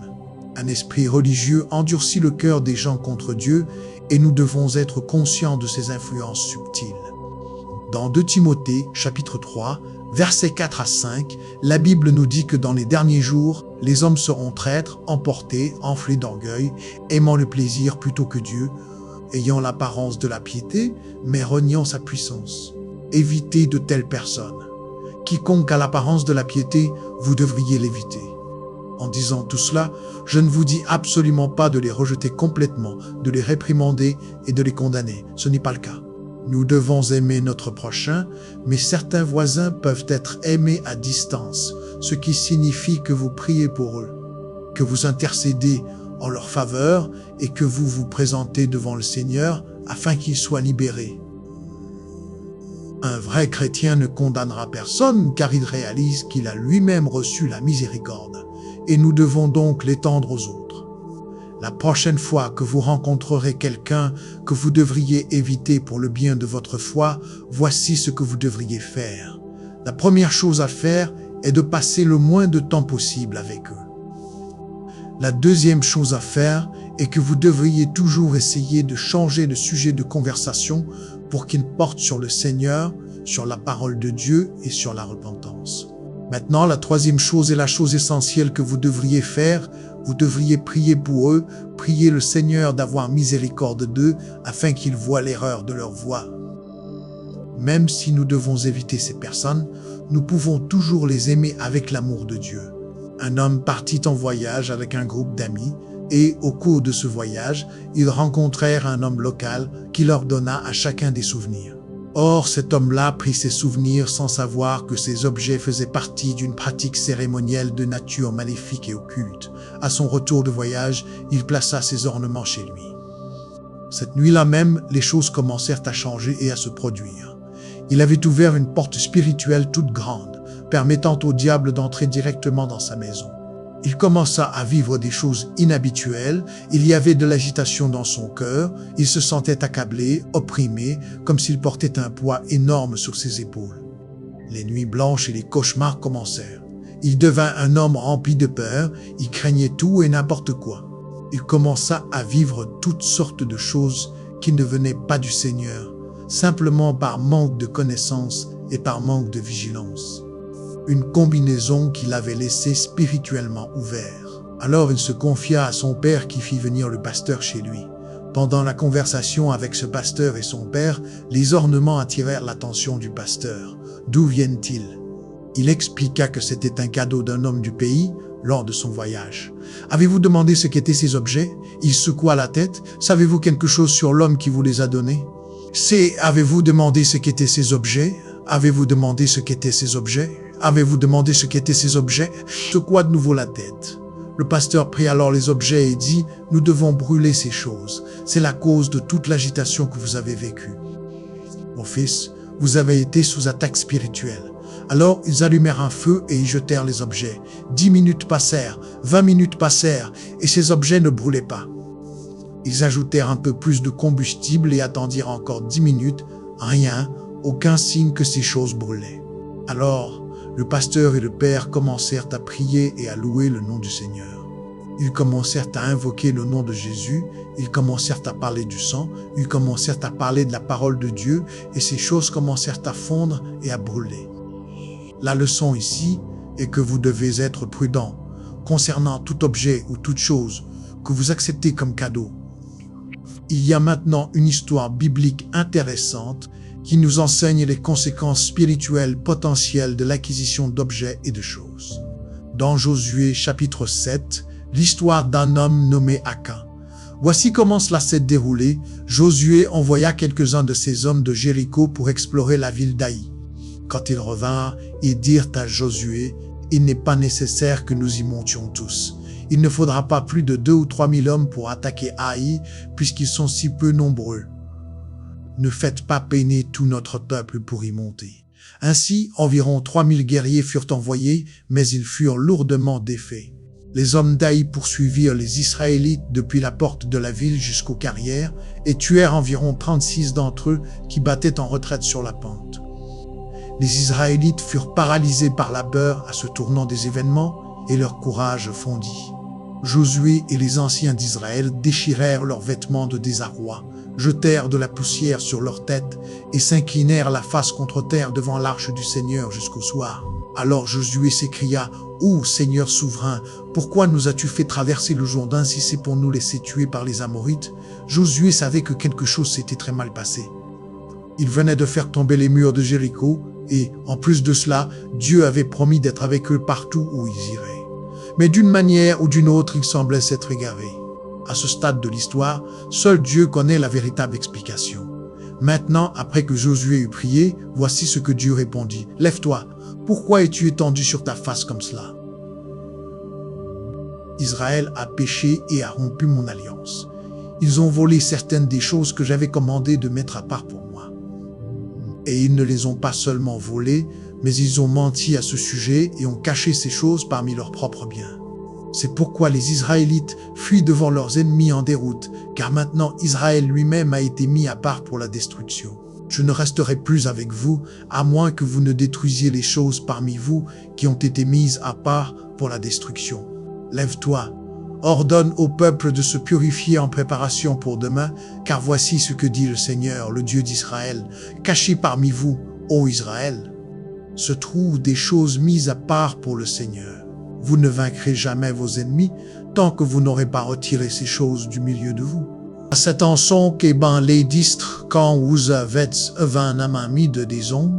Un esprit religieux endurcit le cœur des gens contre Dieu et nous devons être conscients de ces influences subtiles. Dans 2 Timothée, chapitre 3, versets 4 à 5, la Bible nous dit que dans les derniers jours, les hommes seront traîtres, emportés, enflés d'orgueil, aimant le plaisir plutôt que Dieu, ayant l'apparence de la piété, mais reniant sa puissance. Évitez de telles personnes. Quiconque a l'apparence de la piété, vous devriez l'éviter. En disant tout cela, je ne vous dis absolument pas de les rejeter complètement, de les réprimander et de les condamner. Ce n'est pas le cas. Nous devons aimer notre prochain, mais certains voisins peuvent être aimés à distance, ce qui signifie que vous priez pour eux, que vous intercédez en leur faveur et que vous vous présentez devant le Seigneur afin qu'ils soient libérés. Un vrai chrétien ne condamnera personne car il réalise qu'il a lui-même reçu la miséricorde et nous devons donc l'étendre aux autres. La prochaine fois que vous rencontrerez quelqu'un que vous devriez éviter pour le bien de votre foi, voici ce que vous devriez faire. La première chose à faire est de passer le moins de temps possible avec eux. La deuxième chose à faire est que vous devriez toujours essayer de changer de sujet de conversation pour qu'il porte sur le Seigneur, sur la parole de Dieu et sur la repentance. Maintenant, la troisième chose est la chose essentielle que vous devriez faire. Vous devriez prier pour eux, prier le Seigneur d'avoir miséricorde d'eux afin qu'ils voient l'erreur de leur voie. Même si nous devons éviter ces personnes, nous pouvons toujours les aimer avec l'amour de Dieu. Un homme partit en voyage avec un groupe d'amis et, au cours de ce voyage, ils rencontrèrent un homme local qui leur donna à chacun des souvenirs. Or, cet homme-là prit ses souvenirs sans savoir que ces objets faisaient partie d'une pratique cérémonielle de nature maléfique et occulte. À son retour de voyage, il plaça ses ornements chez lui. Cette nuit-là même, les choses commencèrent à changer et à se produire. Il avait ouvert une porte spirituelle toute grande, permettant au diable d'entrer directement dans sa maison. Il commença à vivre des choses inhabituelles, il y avait de l'agitation dans son cœur, il se sentait accablé, opprimé, comme s'il portait un poids énorme sur ses épaules. Les nuits blanches et les cauchemars commencèrent. Il devint un homme rempli de peur, il craignait tout et n'importe quoi. Il commença à vivre toutes sortes de choses qui ne venaient pas du Seigneur, simplement par manque de connaissance et par manque de vigilance. Une combinaison qui l'avait laissé spirituellement ouvert. Alors il se confia à son père qui fit venir le pasteur chez lui. Pendant la conversation avec ce pasteur et son père, les ornements attirèrent l'attention du pasteur. D'où viennent-ils? Il expliqua que c'était un cadeau d'un homme du pays lors de son voyage. Avez-vous demandé ce qu'étaient ces objets? Il secoua la tête. Savez-vous quelque chose sur l'homme qui vous les a donnés? Avez-vous demandé ce qu'étaient ces objets? Avez-vous demandé ce qu'étaient ces objets? Avez-vous demandé ce qu'étaient ces objets? Secoua de nouveau la tête. Le pasteur prit alors les objets et dit, « Nous devons brûler ces choses. C'est la cause de toute l'agitation que vous avez vécue. Mon fils, vous avez été sous attaque spirituelle. » Alors ils allumèrent un feu et y jetèrent les objets. 10 minutes passèrent, 20 minutes passèrent, et ces objets ne brûlaient pas. Ils ajoutèrent un peu plus de combustible et attendirent encore 10 minutes. Rien, aucun signe que ces choses brûlaient. Alors, le pasteur et le père commencèrent à prier et à louer le nom du Seigneur. Ils commencèrent à invoquer le nom de Jésus, ils commencèrent à parler du sang, ils commencèrent à parler de la parole de Dieu et ces choses commencèrent à fondre et à brûler. La leçon ici et que vous devez être prudent concernant tout objet ou toute chose que vous acceptez comme cadeau. Il y a maintenant une histoire biblique intéressante qui nous enseigne les conséquences spirituelles potentielles de l'acquisition d'objets et de choses. Dans Josué chapitre 7, l'histoire d'un homme nommé Akan. Voici comment cela s'est déroulé. Josué envoya quelques-uns de ses hommes de Jéricho pour explorer la ville d'Aï. Quand ils revinrent, ils dirent à Josué, « Il n'est pas nécessaire que nous y montions tous. Il ne faudra pas plus de 2 ou 3 000 hommes pour attaquer Haï, puisqu'ils sont si peu nombreux. Ne faites pas peiner tout notre peuple pour y monter. » Ainsi, environ 3 000 guerriers furent envoyés, mais ils furent lourdement défaits. Les hommes d'Haï poursuivirent les Israélites depuis la porte de la ville jusqu'aux carrières et tuèrent environ 36 d'entre eux qui battaient en retraite sur la pente. Les Israélites furent paralysés par la peur à ce tournant des événements et leur courage fondit. Josué et les anciens d'Israël déchirèrent leurs vêtements de désarroi, jetèrent de la poussière sur leurs têtes et s'inclinèrent la face contre terre devant l'arche du Seigneur jusqu'au soir. Alors Josué s'écria, « Ô Seigneur souverain, pourquoi nous as-tu fait traverser le Jourdain si c'est pour nous laisser tuer par les Amorites ?» Josué savait que quelque chose s'était très mal passé. Il venait de faire tomber les murs de Jéricho et, en plus de cela, Dieu avait promis d'être avec eux partout où ils iraient. Mais d'une manière ou d'une autre, ils semblaient s'être égarés. À ce stade de l'histoire, seul Dieu connaît la véritable explication. Maintenant, après que Josué eut prié, voici ce que Dieu répondit. « Lève-toi, pourquoi es-tu étendu sur ta face comme cela? Israël a péché et a rompu mon alliance. Ils ont volé certaines des choses que j'avais commandé de mettre à part pour moi. Et ils ne les ont pas seulement volées, mais ils ont menti à ce sujet et ont caché ces choses parmi leurs propres biens. C'est pourquoi les Israélites fuient devant leurs ennemis en déroute, car maintenant Israël lui-même a été mis à part pour la destruction. Je ne resterai plus avec vous, à moins que vous ne détruisiez les choses parmi vous qui ont été mises à part pour la destruction. Lève-toi, ordonne au peuple de se purifier en préparation pour demain, car voici ce que dit le Seigneur, le Dieu d'Israël. Caché parmi vous, ô Israël, se trouvent des choses mises à part pour le Seigneur. Vous ne vaincrez jamais vos ennemis tant que vous n'aurez pas retiré ces choses du milieu de vous. C'est en son que ben les distres quand vous avez un ami de disons,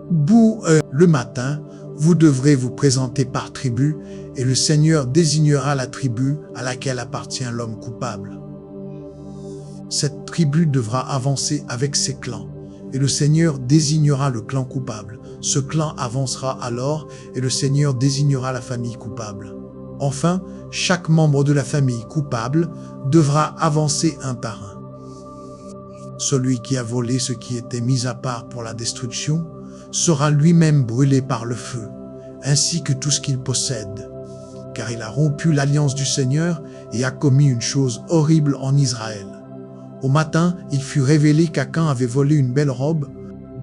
le matin, vous devrez vous présenter par tribu et le Seigneur désignera la tribu à laquelle appartient l'homme coupable. Cette tribu devra avancer avec ses clans et le Seigneur désignera le clan coupable. Ce clan avancera alors et le Seigneur désignera la famille coupable. Enfin, chaque membre de la famille coupable devra avancer un par un. Celui qui a volé ce qui était mis à part pour la destruction sera lui-même brûlé par le feu, ainsi que tout ce qu'il possède, car il a rompu l'alliance du Seigneur et a commis une chose horrible en Israël. Au matin, il fut révélé qu'Akan avait volé une belle robe,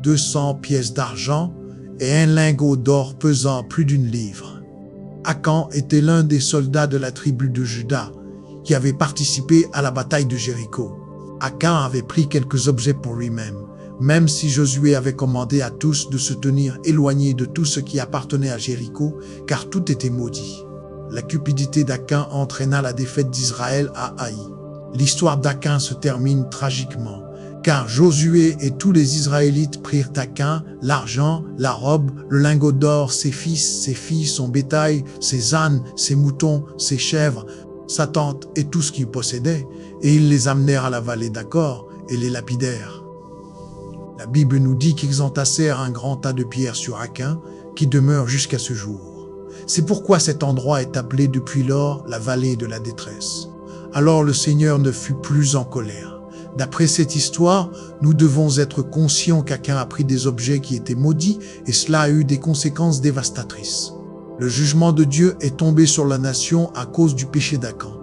200 pièces d'argent et un lingot d'or pesant plus d'1 livre. Akan était l'un des soldats de la tribu de Juda qui avait participé à la bataille de Jéricho. Akan avait pris quelques objets pour lui-même, même si Josué avait commandé à tous de se tenir éloignés de tout ce qui appartenait à Jéricho, car tout était maudit. La cupidité d'Akan entraîna la défaite d'Israël à Haï. L'histoire d'Akan se termine tragiquement, car Josué et tous les Israélites prirent Akan, l'argent, la robe, le lingot d'or, ses fils, ses filles, son bétail, ses ânes, ses moutons, ses chèvres, sa tente et tout ce qu'il possédait, et ils les amenèrent à la vallée d'Achor et les lapidèrent. La Bible nous dit qu'ils entassèrent un grand tas de pierres sur Akan, qui demeure jusqu'à ce jour. C'est pourquoi cet endroit est appelé depuis lors la vallée de la détresse. Alors le Seigneur ne fut plus en colère. D'après cette histoire, nous devons être conscients qu'Akan a pris des objets qui étaient maudits et cela a eu des conséquences dévastatrices. Le jugement de Dieu est tombé sur la nation à cause du péché d'Akan.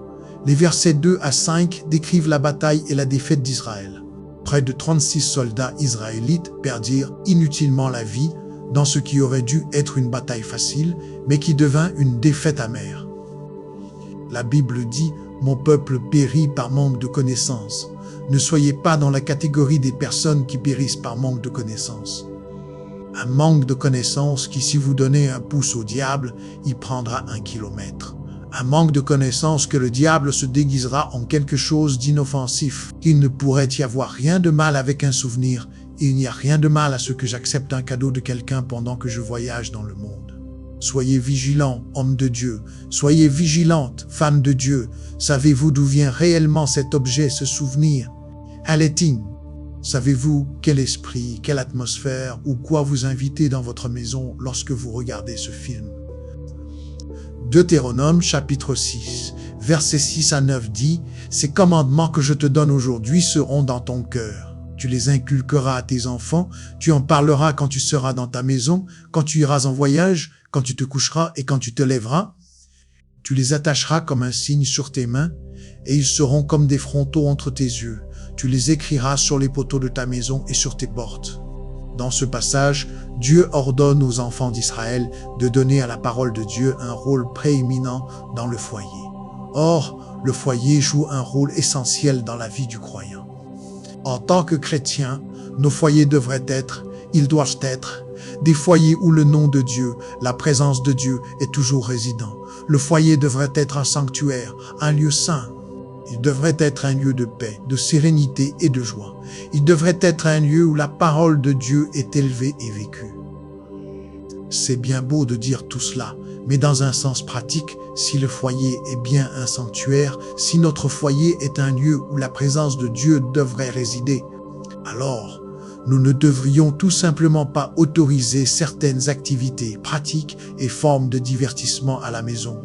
Les versets 2 à 5 décrivent la bataille et la défaite d'Israël. Près de 36 soldats israélites perdirent inutilement la vie dans ce qui aurait dû être une bataille facile, mais qui devint une défaite amère. La Bible dit « Mon peuple périt par manque de connaissances ». Ne soyez pas dans la catégorie des personnes qui périssent par manque de connaissances. Un manque de connaissances qui, si vous donnez un pouce au diable, il prendra 1 kilomètre. Un manque de connaissances que le diable se déguisera en quelque chose d'inoffensif, qu'il ne pourrait y avoir rien de mal avec un souvenir. Il n'y a rien de mal à ce que j'accepte un cadeau de quelqu'un pendant que je voyage dans le monde. Soyez vigilants, hommes de Dieu. Soyez vigilantes, femmes de Dieu. Savez-vous d'où vient réellement cet objet, ce souvenir? Allez-t-il? Savez-vous quel esprit, quelle atmosphère ou quoi vous invitez dans votre maison lorsque vous regardez ce film? Deutéronome chapitre 6, versets 6 à 9 dit « Ces commandements que je te donne aujourd'hui seront dans ton cœur. Tu les inculqueras à tes enfants, tu en parleras quand tu seras dans ta maison, quand tu iras en voyage, quand tu te coucheras et quand tu te lèveras. Tu les attacheras comme un signe sur tes mains, et ils seront comme des frontaux entre tes yeux. Tu les écriras sur les poteaux de ta maison et sur tes portes. » Dans ce passage, Dieu ordonne aux enfants d'Israël de donner à la parole de Dieu un rôle prééminent dans le foyer. Or, le foyer joue un rôle essentiel dans la vie du croyant. En tant que chrétiens, nos foyers devraient être, ils doivent être, des foyers où le nom de Dieu, la présence de Dieu est toujours résident. Le foyer devrait être un sanctuaire, un lieu saint. Il devrait être un lieu de paix, de sérénité et de joie. Il devrait être un lieu où la parole de Dieu est élevée et vécue. C'est bien beau de dire tout cela, mais dans un sens pratique, si le foyer est bien un sanctuaire, si notre foyer est un lieu où la présence de Dieu devrait résider, alors nous ne devrions tout simplement pas autoriser certaines activités, pratiques et formes de divertissement à la maison.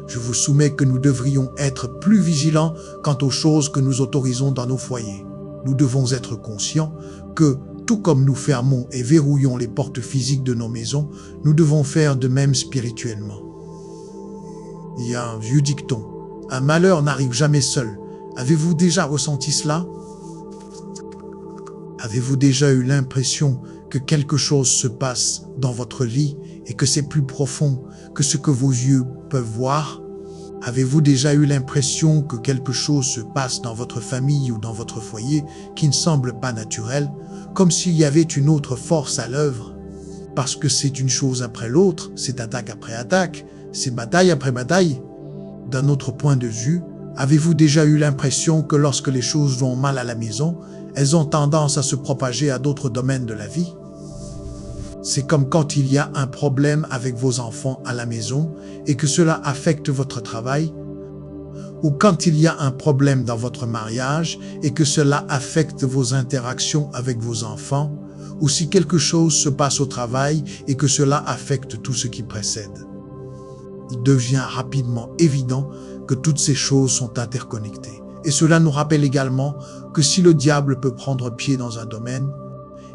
Je vous soumets que nous devrions être plus vigilants quant aux choses que nous autorisons dans nos foyers. Nous devons être conscients que, tout comme nous fermons et verrouillons les portes physiques de nos maisons, nous devons faire de même spirituellement. Il y a un vieux dicton, « Un malheur n'arrive jamais seul ». Avez-vous déjà ressenti cela? Avez-vous déjà eu l'impression que quelque chose se passe dans votre lit et que c'est plus profond que ce que vos yeux peuvent voir? Avez-vous déjà eu l'impression que quelque chose se passe dans votre famille ou dans votre foyer qui ne semble pas naturel, comme s'il y avait une autre force à l'œuvre? Parce que c'est une chose après l'autre, c'est attaque après attaque, c'est bataille après bataille. D'un autre point de vue, avez-vous déjà eu l'impression que lorsque les choses vont mal à la maison, elles ont tendance à se propager à d'autres domaines de la vie? C'est comme quand il y a un problème avec vos enfants à la maison et que cela affecte votre travail, ou quand il y a un problème dans votre mariage et que cela affecte vos interactions avec vos enfants, ou si quelque chose se passe au travail et que cela affecte tout ce qui précède. Il devient rapidement évident que toutes ces choses sont interconnectées. Et cela nous rappelle également que si le diable peut prendre pied dans un domaine,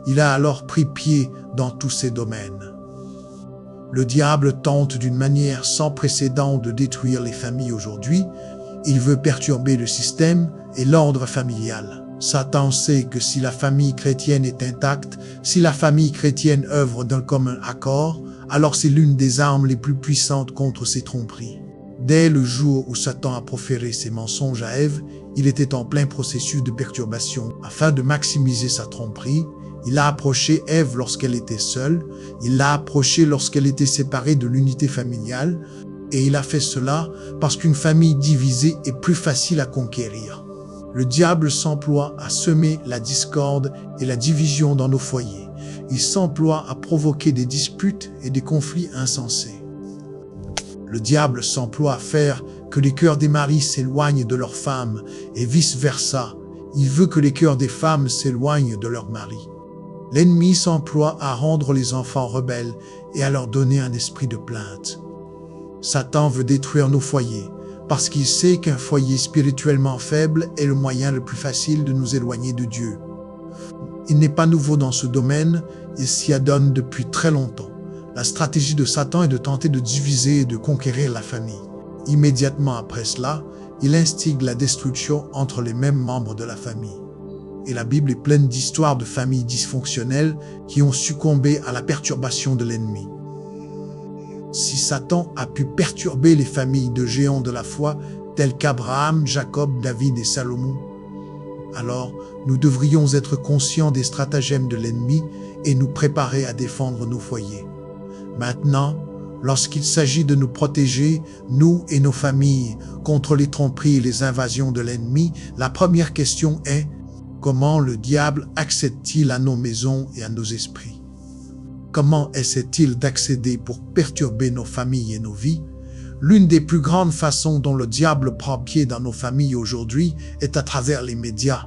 il a alors pris pied dans tous ces domaines. Le diable tente d'une manière sans précédent de détruire les familles aujourd'hui. Il veut perturber le système et l'ordre familial. Satan sait que si la famille chrétienne est intacte, si la famille chrétienne œuvre d'un commun accord, alors c'est l'une des armes les plus puissantes contre ces tromperies. Dès le jour où Satan a proféré ses mensonges à Ève, il était en plein processus de perturbation. Afin de maximiser sa tromperie, il a approché Ève lorsqu'elle était seule, il l'a approchée lorsqu'elle était séparée de l'unité familiale, et il a fait cela parce qu'une famille divisée est plus facile à conquérir. Le diable s'emploie à semer la discorde et la division dans nos foyers. Il s'emploie à provoquer des disputes et des conflits insensés. Le diable s'emploie à faire que les cœurs des maris s'éloignent de leurs femmes et vice-versa. Il veut que les cœurs des femmes s'éloignent de leurs maris. L'ennemi s'emploie à rendre les enfants rebelles et à leur donner un esprit de plainte. Satan veut détruire nos foyers parce qu'il sait qu'un foyer spirituellement faible est le moyen le plus facile de nous éloigner de Dieu. Il n'est pas nouveau dans ce domaine, il s'y adonne depuis très longtemps. La stratégie de Satan est de tenter de diviser et de conquérir la famille. Immédiatement après cela, il instigue la destruction entre les mêmes membres de la famille. Et la Bible est pleine d'histoires de familles dysfonctionnelles qui ont succombé à la perturbation de l'ennemi. Si Satan a pu perturber les familles de géants de la foi, tels qu'Abraham, Jacob, David et Salomon, alors nous devrions être conscients des stratagèmes de l'ennemi et nous préparer à défendre nos foyers. Maintenant, lorsqu'il s'agit de nous protéger, nous et nos familles, contre les tromperies et les invasions de l'ennemi, la première question est: comment le diable accède-t-il à nos maisons et à nos esprits? Comment essaie-t-il d'accéder pour perturber nos familles et nos vies? L'une des plus grandes façons dont le diable prend pied dans nos familles aujourd'hui est à travers les médias.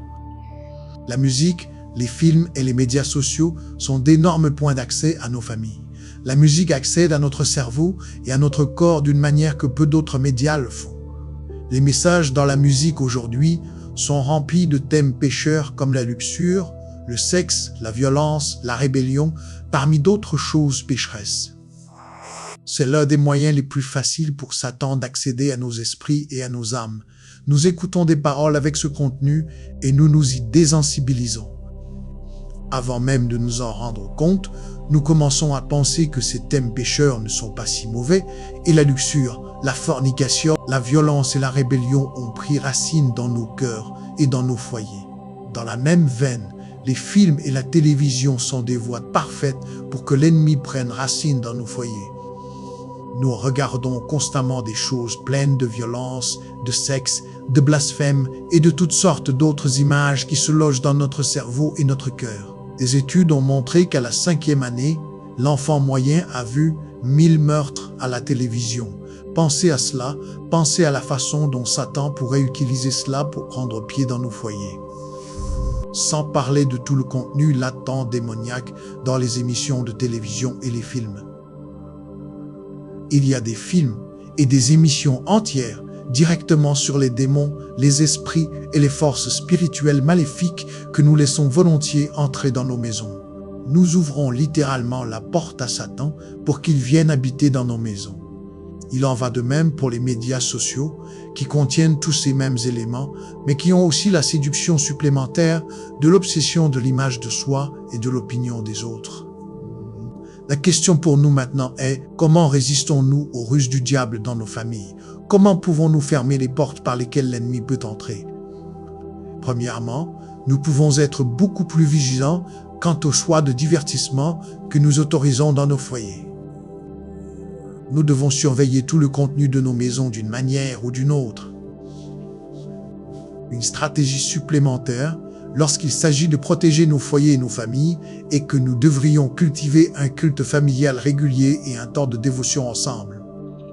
La musique, les films et les médias sociaux sont d'énormes points d'accès à nos familles. La musique accède à notre cerveau et à notre corps d'une manière que peu d'autres médias le font. Les messages dans la musique aujourd'hui sont remplis de thèmes pécheurs comme la luxure, le sexe, la violence, la rébellion, parmi d'autres choses pécheresses. C'est l'un des moyens les plus faciles pour Satan d'accéder à nos esprits et à nos âmes. Nous écoutons des paroles avec ce contenu et nous nous y désensibilisons. Avant même de nous en rendre compte, nous commençons à penser que ces thèmes pécheurs ne sont pas si mauvais et la luxure, la fornication, la violence et la rébellion ont pris racine dans nos cœurs et dans nos foyers. Dans la même veine, les films et la télévision sont des voies parfaites pour que l'ennemi prenne racine dans nos foyers. Nous regardons constamment des choses pleines de violence, de sexe, de blasphème et de toutes sortes d'autres images qui se logent dans notre cerveau et notre cœur. Des études ont montré qu'à la 5e année, l'enfant moyen a vu 1000 meurtres à la télévision. Pensez à cela, pensez à la façon dont Satan pourrait utiliser cela pour prendre pied dans nos foyers. Sans parler de tout le contenu latent démoniaque dans les émissions de télévision et les films. Il y a des films et des émissions entières directement sur les démons, les esprits et les forces spirituelles maléfiques que nous laissons volontiers entrer dans nos maisons. Nous ouvrons littéralement la porte à Satan pour qu'il vienne habiter dans nos maisons. Il en va de même pour les médias sociaux qui contiennent tous ces mêmes éléments, mais qui ont aussi la séduction supplémentaire de l'obsession de l'image de soi et de l'opinion des autres. La question pour nous maintenant est: comment résistons-nous aux ruses du diable dans nos familles? Comment pouvons-nous fermer les portes par lesquelles l'ennemi peut entrer? Premièrement, nous pouvons être beaucoup plus vigilants quant au choix de divertissement que nous autorisons dans nos foyers. Nous devons surveiller tout le contenu de nos maisons d'une manière ou d'une autre. Une stratégie supplémentaire, lorsqu'il s'agit de protéger nos foyers et nos familles, est que nous devrions cultiver un culte familial régulier et un temps de dévotion ensemble.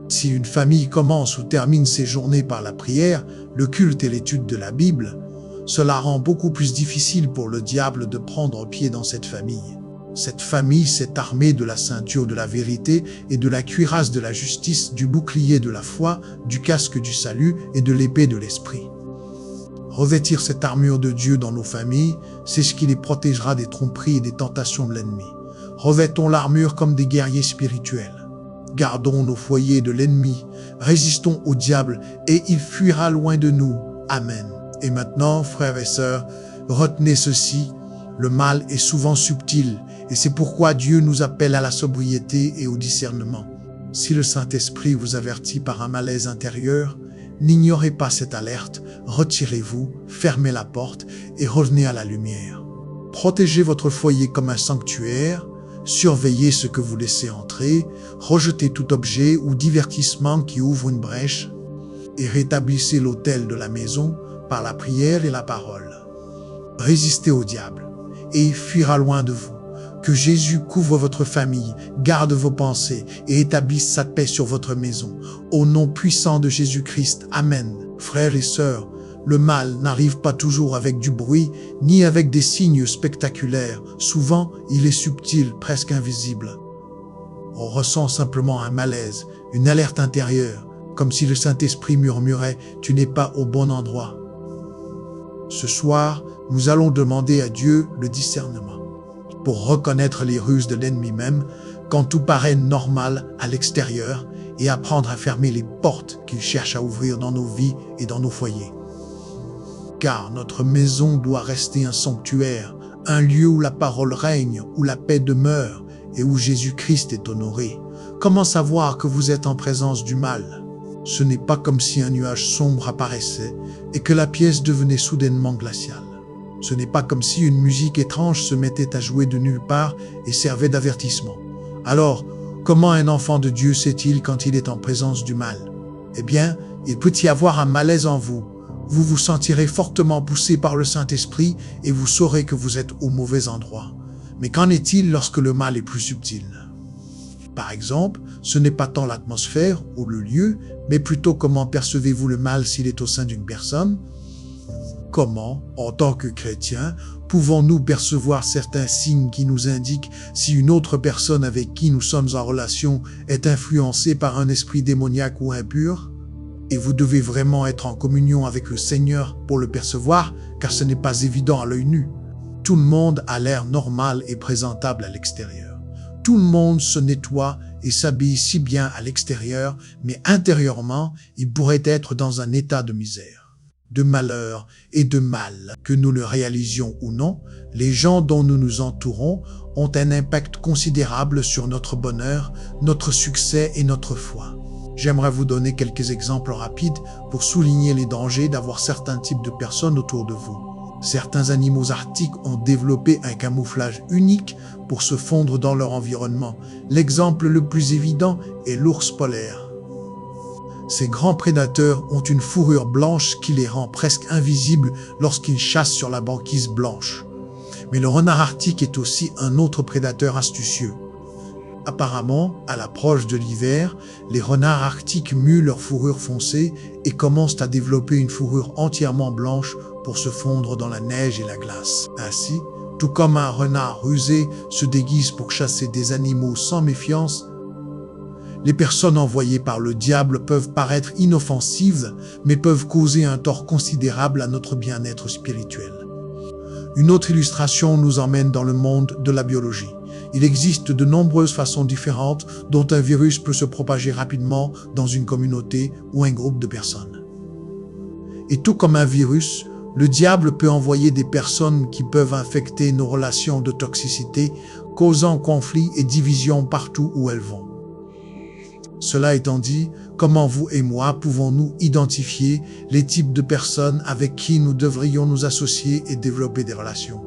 Si une famille commence ou termine ses journées par la prière, le culte et l'étude de la Bible, cela rend beaucoup plus difficile pour le diable de prendre pied dans cette famille. Cette famille s'est armée de la ceinture de la vérité et de la cuirasse de la justice, du bouclier de la foi, du casque du salut et de l'épée de l'esprit. Revêtir cette armure de Dieu dans nos familles, c'est ce qui les protégera des tromperies et des tentations de l'ennemi. Revêtons l'armure comme des guerriers spirituels. Gardons nos foyers de l'ennemi, résistons au diable et il fuira loin de nous. Amen. Et maintenant, frères et sœurs, retenez ceci: le mal est souvent subtil et c'est pourquoi Dieu nous appelle à la sobriété et au discernement. Si le Saint-Esprit vous avertit par un malaise intérieur, n'ignorez pas cette alerte, retirez-vous, fermez la porte et revenez à la lumière. Protégez votre foyer comme un sanctuaire, surveillez ce que vous laissez entrer, rejetez tout objet ou divertissement qui ouvre une brèche et rétablissez l'autel de la maison par la prière et la parole. Résistez au diable et il fuira loin de vous. Que Jésus couvre votre famille, garde vos pensées et établisse sa paix sur votre maison. Au nom puissant de Jésus-Christ, Amen. Frères et sœurs, le mal n'arrive pas toujours avec du bruit, ni avec des signes spectaculaires. Souvent, il est subtil, presque invisible. On ressent simplement un malaise, une alerte intérieure, comme si le Saint-Esprit murmurait « Tu n'es pas au bon endroit ». Ce soir, nous allons demander à Dieu le discernement pour reconnaître les ruses de l'ennemi même quand tout paraît normal à l'extérieur et apprendre à fermer les portes qu'il cherche à ouvrir dans nos vies et dans nos foyers. Car notre maison doit rester un sanctuaire, un lieu où la parole règne, où la paix demeure et où Jésus-Christ est honoré. Comment savoir que vous êtes en présence du mal? Ce n'est pas comme si un nuage sombre apparaissait et que la pièce devenait soudainement glaciale. Ce n'est pas comme si une musique étrange se mettait à jouer de nulle part et servait d'avertissement. Alors, comment un enfant de Dieu sait-il quand il est en présence du mal? Eh bien, il peut y avoir un malaise en vous. Vous vous sentirez fortement poussé par le Saint-Esprit et vous saurez que vous êtes au mauvais endroit. Mais qu'en est-il lorsque le mal est plus subtil? Par exemple, ce n'est pas tant l'atmosphère ou le lieu, mais plutôt comment percevez-vous le mal s'il est au sein d'une personne? Comment, en tant que chrétiens, pouvons-nous percevoir certains signes qui nous indiquent si une autre personne avec qui nous sommes en relation est influencée par un esprit démoniaque ou impur? Et vous devez vraiment être en communion avec le Seigneur pour le percevoir, car ce n'est pas évident à l'œil nu. Tout le monde a l'air normal et présentable à l'extérieur. Tout le monde se nettoie et s'habille si bien à l'extérieur, mais intérieurement, il pourrait être dans un état de misère, de malheur et de mal. Que nous le réalisions ou non, les gens dont nous nous entourons ont un impact considérable sur notre bonheur, notre succès et notre foi. J'aimerais vous donner quelques exemples rapides pour souligner les dangers d'avoir certains types de personnes autour de vous. Certains animaux arctiques ont développé un camouflage unique pour se fondre dans leur environnement. L'exemple le plus évident est l'ours polaire. Ces grands prédateurs ont une fourrure blanche qui les rend presque invisibles lorsqu'ils chassent sur la banquise blanche. Mais le renard arctique est aussi un autre prédateur astucieux. Apparemment, à l'approche de l'hiver, les renards arctiques muent leur fourrure foncée et commencent à développer une fourrure entièrement blanche pour se fondre dans la neige et la glace. Ainsi, tout comme un renard rusé se déguise pour chasser des animaux sans méfiance, les personnes envoyées par le diable peuvent paraître inoffensives, mais peuvent causer un tort considérable à notre bien-être spirituel. Une autre illustration nous emmène dans le monde de la biologie. Il existe de nombreuses façons différentes dont un virus peut se propager rapidement dans une communauté ou un groupe de personnes. Et tout comme un virus, le diable peut envoyer des personnes qui peuvent infecter nos relations de toxicité, causant conflits et divisions partout où elles vont. Cela étant dit, comment vous et moi pouvons-nous identifier les types de personnes avec qui nous devrions nous associer et développer des relations?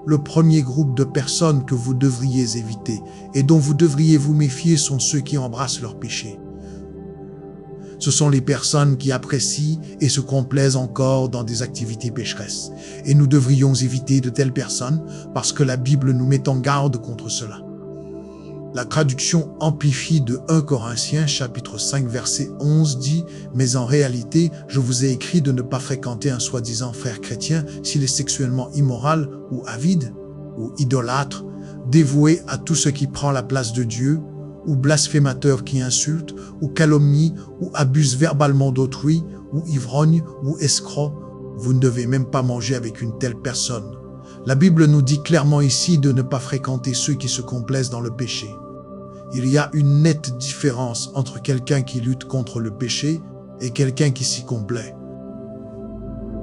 Le premier groupe de personnes que vous devriez éviter et dont vous devriez vous méfier sont ceux qui embrassent leurs péchés. Ce sont les personnes qui apprécient et se complaisent encore dans des activités pécheresses. Et nous devrions éviter de telles personnes parce que la Bible nous met en garde contre cela. La traduction amplifiée de 1 Corinthiens chapitre 5 verset 11 dit « Mais en réalité, je vous ai écrit de ne pas fréquenter un soi-disant frère chrétien s'il est sexuellement immoral ou avide ou idolâtre, dévoué à tout ce qui prend la place de Dieu, ou blasphémateur qui insulte, ou calomnie, ou abuse verbalement d'autrui, ou ivrogne, ou escroc. Vous ne devez même pas manger avec une telle personne. » La Bible nous dit clairement ici de ne pas fréquenter ceux qui se complaisent dans le péché. Il y a une nette différence entre quelqu'un qui lutte contre le péché et quelqu'un qui s'y complaît.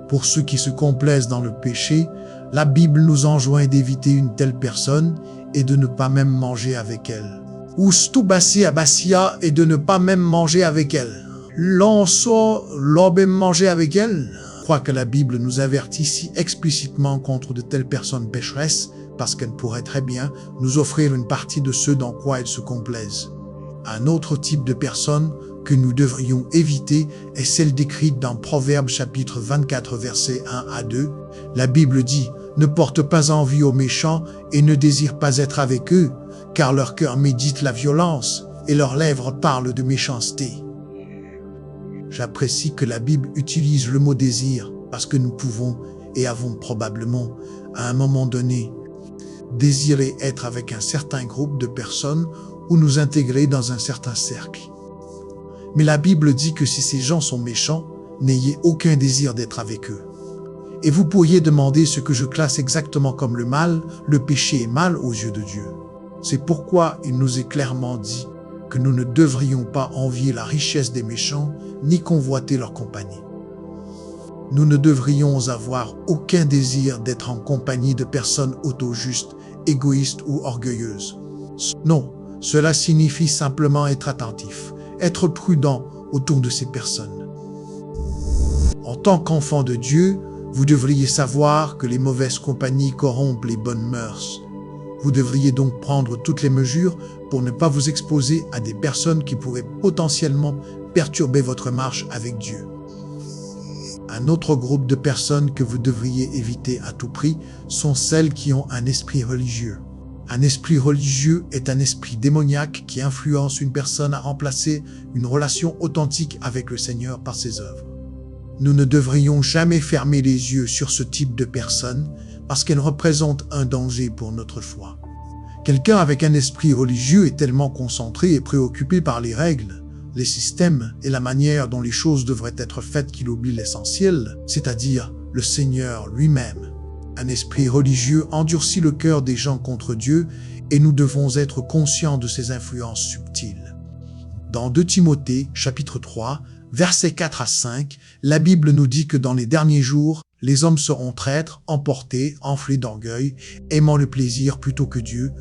Pour ceux qui se complaisent dans le péché, la Bible nous enjoint d'éviter une telle personne et de ne pas même manger avec elle. Ou stubassi abasia et de ne pas même manger avec elle. L'onso l'obé manger avec elle. Je crois que la Bible nous avertit si explicitement contre de telles personnes pécheresses parce qu'elles pourraient très bien nous offrir une partie de ce dans quoi elles se complaisent. Un autre type de personne que nous devrions éviter est celle décrite dans Proverbes chapitre 24 versets 1 à 2. La Bible dit « Ne porte pas envie aux méchants et ne désire pas être avec eux, car leur cœur médite la violence et leurs lèvres parlent de méchanceté. » J'apprécie que la Bible utilise le mot « désir » parce que nous pouvons et avons probablement, à un moment donné, désirer être avec un certain groupe de personnes ou nous intégrer dans un certain cercle. Mais la Bible dit que si ces gens sont méchants, n'ayez aucun désir d'être avec eux. Et vous pourriez demander ce que je classe exactement comme le mal. Le péché est mal aux yeux de Dieu. C'est pourquoi il nous est clairement dit que nous ne devrions pas envier la richesse des méchants ni convoiter leur compagnie. Nous ne devrions avoir aucun désir d'être en compagnie de personnes auto-justes, égoïstes ou orgueilleuses. Non, cela signifie simplement être attentif, être prudent autour de ces personnes. En tant qu'enfants de Dieu, Vous devriez savoir que les mauvaises compagnies corrompent les bonnes mœurs. Vous devriez donc prendre toutes les mesures pour ne pas vous exposer à des personnes qui pourraient potentiellement perturber votre marche avec Dieu. Un autre groupe de personnes que vous devriez éviter à tout prix sont celles qui ont un esprit religieux. Un esprit religieux est un esprit démoniaque qui influence une personne à remplacer une relation authentique avec le Seigneur par ses œuvres. Nous ne devrions jamais fermer les yeux sur ce type de personnes parce qu'elles représentent un danger pour notre foi. Quelqu'un avec un esprit religieux est tellement concentré et préoccupé par les règles, les systèmes et la manière dont les choses devraient être faites qu'il oublie l'essentiel, c'est-à-dire le Seigneur lui-même. Un esprit religieux endurcit le cœur des gens contre Dieu et nous devons être conscients de ces influences subtiles. Dans 2 Timothée, chapitre 3, versets 4 à 5, la Bible nous dit que dans les derniers jours, les hommes seront traîtres, emportés, enflés d'orgueil, aimant le plaisir plutôt que Dieu,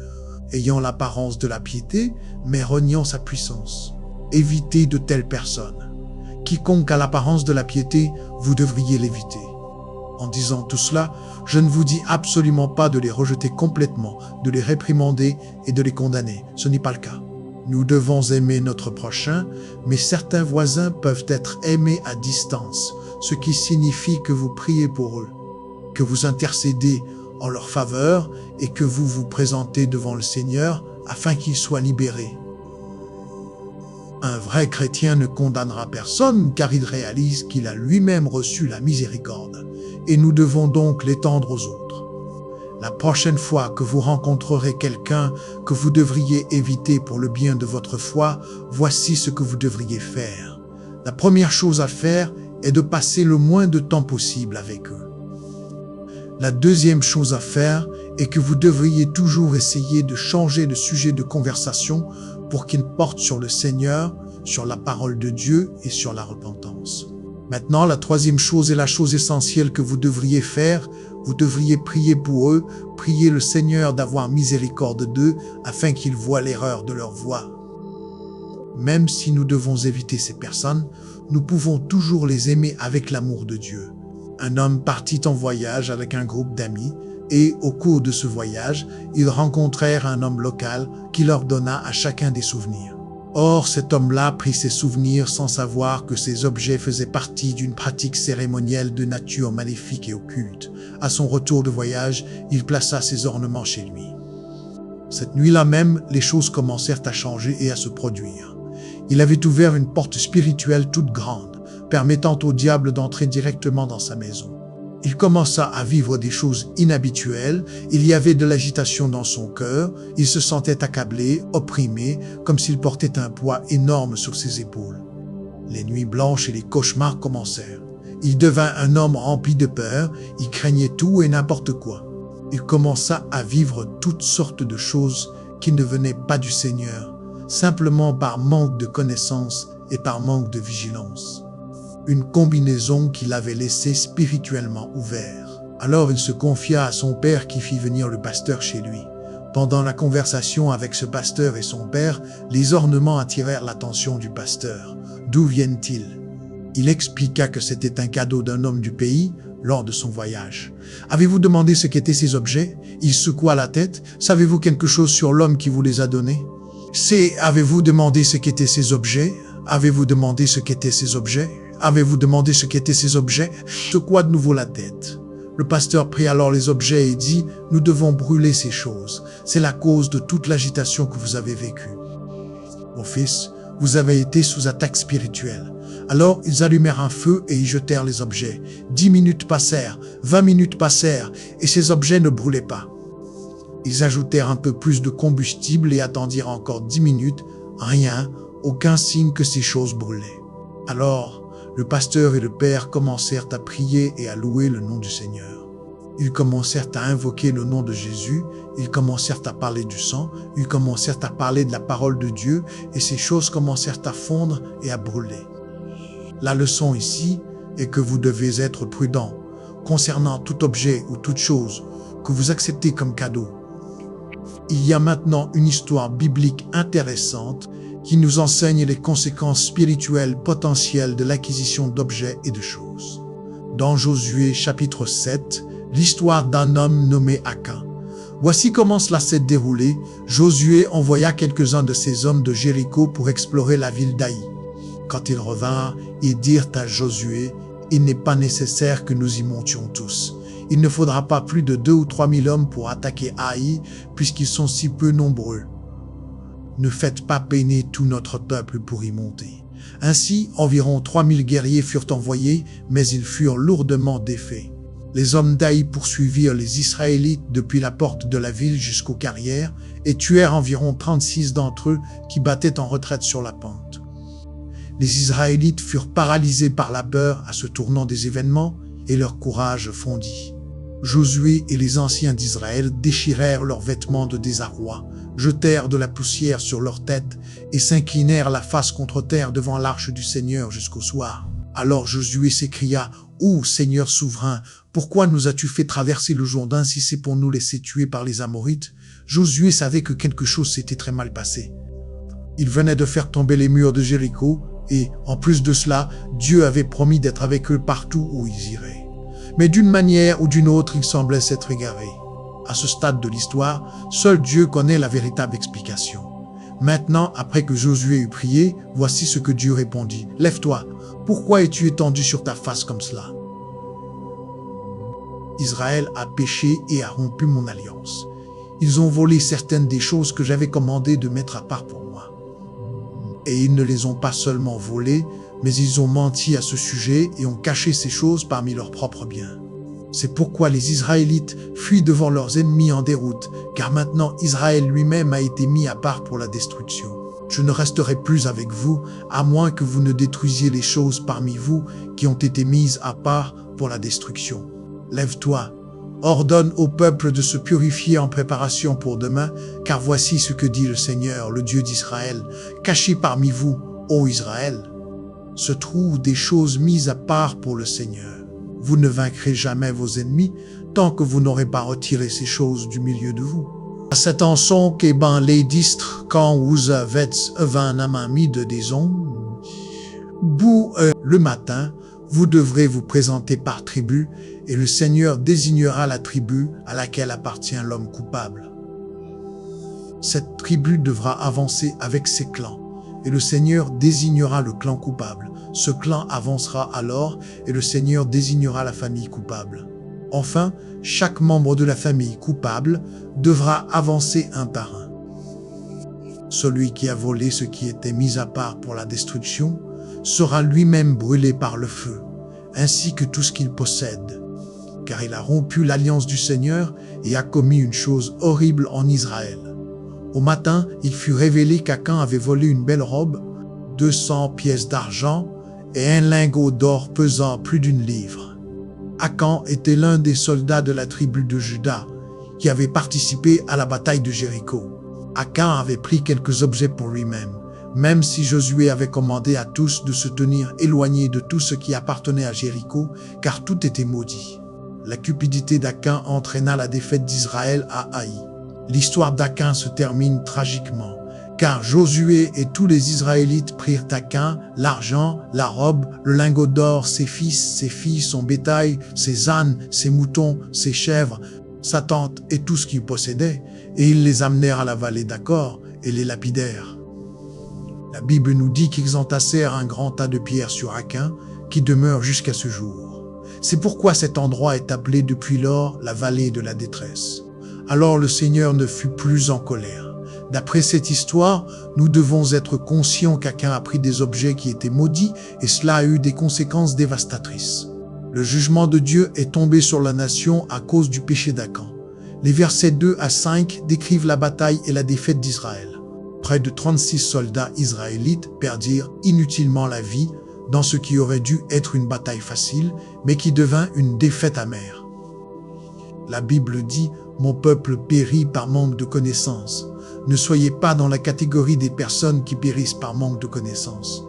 ayant l'apparence de la piété, mais reniant sa puissance. Évitez de telles personnes. Quiconque a l'apparence de la piété, vous devriez l'éviter. En disant tout cela, je ne vous dis absolument pas de les rejeter complètement, de les réprimander et de les condamner. Ce n'est pas le cas. Nous devons aimer notre prochain, mais certains voisins peuvent être aimés à distance, ce qui signifie que vous priez pour eux, que vous intercédez en leur faveur et que vous vous présentez devant le Seigneur afin qu'ils soient libérés. Un vrai chrétien ne condamnera personne car il réalise qu'il a lui-même reçu la miséricorde et nous devons donc l'étendre aux autres. La prochaine fois que vous rencontrerez quelqu'un que vous devriez éviter pour le bien de votre foi, voici ce que vous devriez faire. La première chose à faire est de passer le moins de temps possible avec eux. La deuxième chose à faire est que vous devriez toujours essayer de changer de sujet de conversation pour qu'il porte sur le Seigneur, sur la parole de Dieu et sur la repentance. Maintenant, la troisième chose est la chose essentielle que vous devriez faire. Vous devriez prier pour eux, prier le Seigneur d'avoir miséricorde d'eux afin qu'ils voient l'erreur de leur voie. Même si nous devons éviter ces personnes, nous pouvons toujours les aimer avec l'amour de Dieu. Un homme partit en voyage avec un groupe d'amis et, au cours de ce voyage, ils rencontrèrent un homme local qui leur donna à chacun des souvenirs. Or, cet homme-là prit ses souvenirs sans savoir que ces objets faisaient partie d'une pratique cérémonielle de nature maléfique et occulte. À son retour de voyage, il plaça ses ornements chez lui. Cette nuit-là même, les choses commencèrent à changer et à se produire. Il avait ouvert une porte spirituelle toute grande, permettant au diable d'entrer directement dans sa maison. Il commença à vivre des choses inhabituelles, il y avait de l'agitation dans son cœur, il se sentait accablé, opprimé, comme s'il portait un poids énorme sur ses épaules. Les nuits blanches et les cauchemars commencèrent. Il devint un homme rempli de peur, il craignait tout et n'importe quoi. Il commença à vivre toutes sortes de choses qui ne venaient pas du Seigneur, simplement par manque de connaissance et par manque de vigilance. Une combinaison qui l'avait laissé spirituellement ouvert. Alors il se confia à son père qui fit venir le pasteur chez lui. Pendant la conversation avec ce pasteur et son père, les ornements attirèrent l'attention du pasteur. D'où viennent-ils? Il expliqua que c'était un cadeau d'un homme du pays lors de son voyage. Avez-vous demandé ce qu'étaient ces objets? Il secoua la tête. Savez-vous quelque chose sur l'homme qui vous les a donnés? Avez-vous demandé ce qu'étaient ces objets? Avez-vous demandé ce qu'étaient ces objets? Avez-vous demandé ce qu'étaient ces objets? Secoua de nouveau la tête. Le pasteur prit alors les objets et dit, « Nous devons brûler ces choses. C'est la cause de toute l'agitation que vous avez vécue. Mon fils, vous avez été sous attaque spirituelle. » Alors ils allumèrent un feu et y jetèrent les objets. 10 minutes passèrent, 20 minutes passèrent, et ces objets ne brûlaient pas. Ils ajoutèrent un peu plus de combustible et attendirent encore 10 minutes. Rien, aucun signe que ces choses brûlaient. Alors, le pasteur et le père commencèrent à prier et à louer le nom du Seigneur. Ils commencèrent à invoquer le nom de Jésus, ils commencèrent à parler du sang, ils commencèrent à parler de la parole de Dieu et ces choses commencèrent à fondre et à brûler. La leçon ici est que vous devez être prudent concernant tout objet ou toute chose que vous acceptez comme cadeau. Il y a maintenant une histoire biblique intéressante qui nous enseigne les conséquences spirituelles potentielles de l'acquisition d'objets et de choses. dans Josué chapitre 7, l'histoire d'un homme nommé Akan. Voici comment cela s'est déroulé. Josué envoya quelques-uns de ses hommes de Jéricho pour explorer la ville d'Aï. Quand ils revinrent, ils dirent à Josué, « Il n'est pas nécessaire que nous y montions tous. Il ne faudra pas plus de 2 ou 3 000 hommes pour attaquer Haï, puisqu'ils sont si peu nombreux. Ne faites pas peiner tout notre peuple pour y monter. » Ainsi, environ 3 000 guerriers furent envoyés, mais ils furent lourdement défaits. Les hommes d'Aï poursuivirent les Israélites depuis la porte de la ville jusqu'aux carrières et tuèrent environ 36 d'entre eux qui battaient en retraite sur la pente. Les Israélites furent paralysés par la peur à ce tournant des événements et leur courage fondit. Josué et les anciens d'Israël déchirèrent leurs vêtements de désarroi, jetèrent de la poussière sur leurs têtes et s'inclinèrent la face contre terre devant l'arche du Seigneur jusqu'au soir. Alors Josué s'écria, « Ô Seigneur souverain, pourquoi nous as-tu fait traverser le Jourdain si c'est pour nous laisser tuer par les Amorites ?» Josué savait que quelque chose s'était très mal passé. Il venait de faire tomber les murs de Jéricho et, en plus de cela, Dieu avait promis d'être avec eux partout où ils iraient. Mais d'une manière ou d'une autre, ils semblaient s'être égarés. À ce stade de l'histoire, seul Dieu connaît la véritable explication. Maintenant, après que Josué eut prié, voici ce que Dieu répondit. « Lève-toi, pourquoi es-tu étendu sur ta face comme cela? Israël a péché et a rompu mon alliance. Ils ont volé certaines des choses que j'avais commandé de mettre à part pour moi. Et ils ne les ont pas seulement volées, mais ils ont menti à ce sujet et ont caché ces choses parmi leurs propres biens. C'est pourquoi les Israélites fuient devant leurs ennemis en déroute, car maintenant Israël lui-même a été mis à part pour la destruction. Je ne resterai plus avec vous, à moins que vous ne détruisiez les choses parmi vous qui ont été mises à part pour la destruction. Lève-toi, ordonne au peuple de se purifier en préparation pour demain, car voici ce que dit le Seigneur, le Dieu d'Israël. Caché parmi vous, ô Israël, se trouvent des choses mises à part pour le Seigneur. Vous ne vaincrez jamais vos ennemis tant que vous n'aurez pas retiré ces choses du milieu de vous. C'est en son que ben les distres quand vous avez un ami de maison, le matin, vous devrez vous présenter par tribu et le Seigneur désignera la tribu à laquelle appartient l'homme coupable. Cette tribu devra avancer avec ses clans et le Seigneur désignera le clan coupable. Ce clan avancera alors et le Seigneur désignera la famille coupable. Enfin, chaque membre de la famille coupable devra avancer un par un. Celui qui a volé ce qui était mis à part pour la destruction sera lui-même brûlé par le feu, ainsi que tout ce qu'il possède, car il a rompu l'alliance du Seigneur et a commis une chose horrible en Israël. Au matin, il fut révélé qu'Akan avait volé une belle robe, 200 pièces d'argent et un lingot d'or pesant plus d'1 livre. Akan était l'un des soldats de la tribu de Juda qui avait participé à la bataille de Jéricho. Akan avait pris quelques objets pour lui-même, même si Josué avait commandé à tous de se tenir éloignés de tout ce qui appartenait à Jéricho, car tout était maudit. La cupidité d'Akan entraîna la défaite d'Israël à Haï. L'histoire d'Akan se termine tragiquement, car Josué et tous les Israélites prirent Akan, l'argent, la robe, le lingot d'or, ses fils, ses filles, son bétail, ses ânes, ses moutons, ses chèvres, sa tente et tout ce qu'il possédait, et ils les amenèrent à la vallée d'Achor et les lapidèrent. La Bible nous dit qu'ils entassèrent un grand tas de pierres sur Akan, qui demeure jusqu'à ce jour. C'est pourquoi cet endroit est appelé depuis lors la vallée de la détresse. Alors le Seigneur ne fut plus en colère. D'après cette histoire, nous devons être conscients qu'Akan a pris des objets qui étaient maudits et cela a eu des conséquences dévastatrices. Le jugement de Dieu est tombé sur la nation à cause du péché d'Akan. Les versets 2 à 5 décrivent la bataille et la défaite d'Israël. Près de 36 soldats israélites perdirent inutilement la vie dans ce qui aurait dû être une bataille facile, mais qui devint une défaite amère. La Bible dit « Mon peuple périt par manque de connaissances ». Ne soyez pas dans la catégorie des personnes qui périssent par manque de connaissances.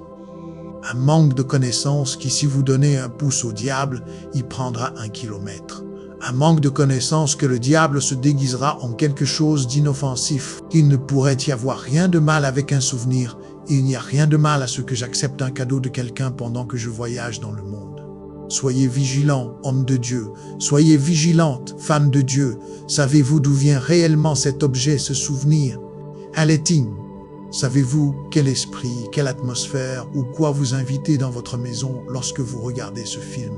Un manque de connaissances qui, si vous donnez un pouce au diable, il prendra 1 kilomètre. Un manque de connaissances que le diable se déguisera en quelque chose d'inoffensif. Il ne pourrait y avoir rien de mal avec un souvenir. Il n'y a rien de mal à ce que j'accepte un cadeau de quelqu'un pendant que je voyage dans le monde. Soyez vigilants, hommes de Dieu. Soyez vigilantes, femmes de Dieu. Savez-vous d'où vient réellement cet objet, ce souvenir? Allez-il? Savez-vous quel esprit, quelle atmosphère ou quoi vous invitez dans votre maison lorsque vous regardez ce film?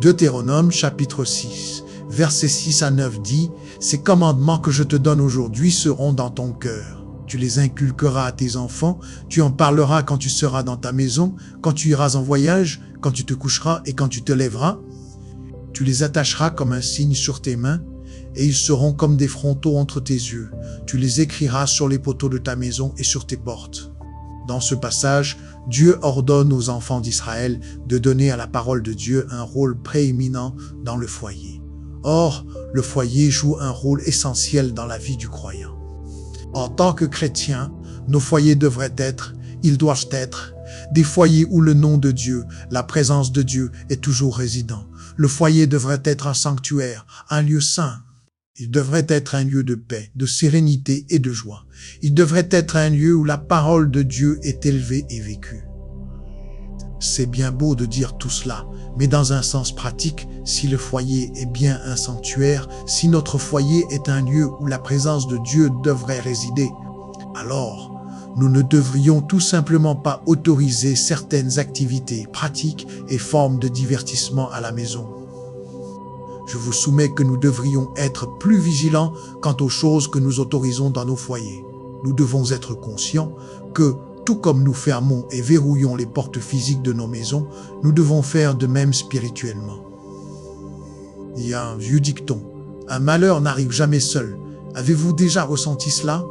Deutéronome chapitre 6, versets 6 à 9 dit « Ces commandements que je te donne aujourd'hui seront dans ton cœur. Tu les inculqueras à tes enfants, tu en parleras quand tu seras dans ta maison, quand tu iras en voyage, quand tu te coucheras et quand tu te lèveras. Tu les attacheras comme un signe sur tes mains, et ils seront comme des frontaux entre tes yeux. Tu les écriras sur les poteaux de ta maison et sur tes portes. » Dans ce passage, Dieu ordonne aux enfants d'Israël de donner à la parole de Dieu un rôle prééminent dans le foyer. Or, le foyer joue un rôle essentiel dans la vie du croyant. En tant que chrétiens, nos foyers ils doivent être, des foyers où le nom de Dieu, la présence de Dieu est toujours résident. Le foyer devrait être un sanctuaire, un lieu saint. Il devrait être un lieu de paix, de sérénité et de joie. Il devrait être un lieu où la parole de Dieu est élevée et vécue. C'est bien beau de dire tout cela, mais dans un sens pratique, si le foyer est bien un sanctuaire, si notre foyer est un lieu où la présence de Dieu devrait résider, alors nous ne devrions tout simplement pas autoriser certaines activités, pratiques et formes de divertissement à la maison. Je vous soumets que nous devrions être plus vigilants quant aux choses que nous autorisons dans nos foyers. Nous devons être conscients que, tout comme nous fermons et verrouillons les portes physiques de nos maisons, nous devons faire de même spirituellement. Il y a un vieux dicton, « Un malheur n'arrive jamais seul ». Avez-vous déjà ressenti cela?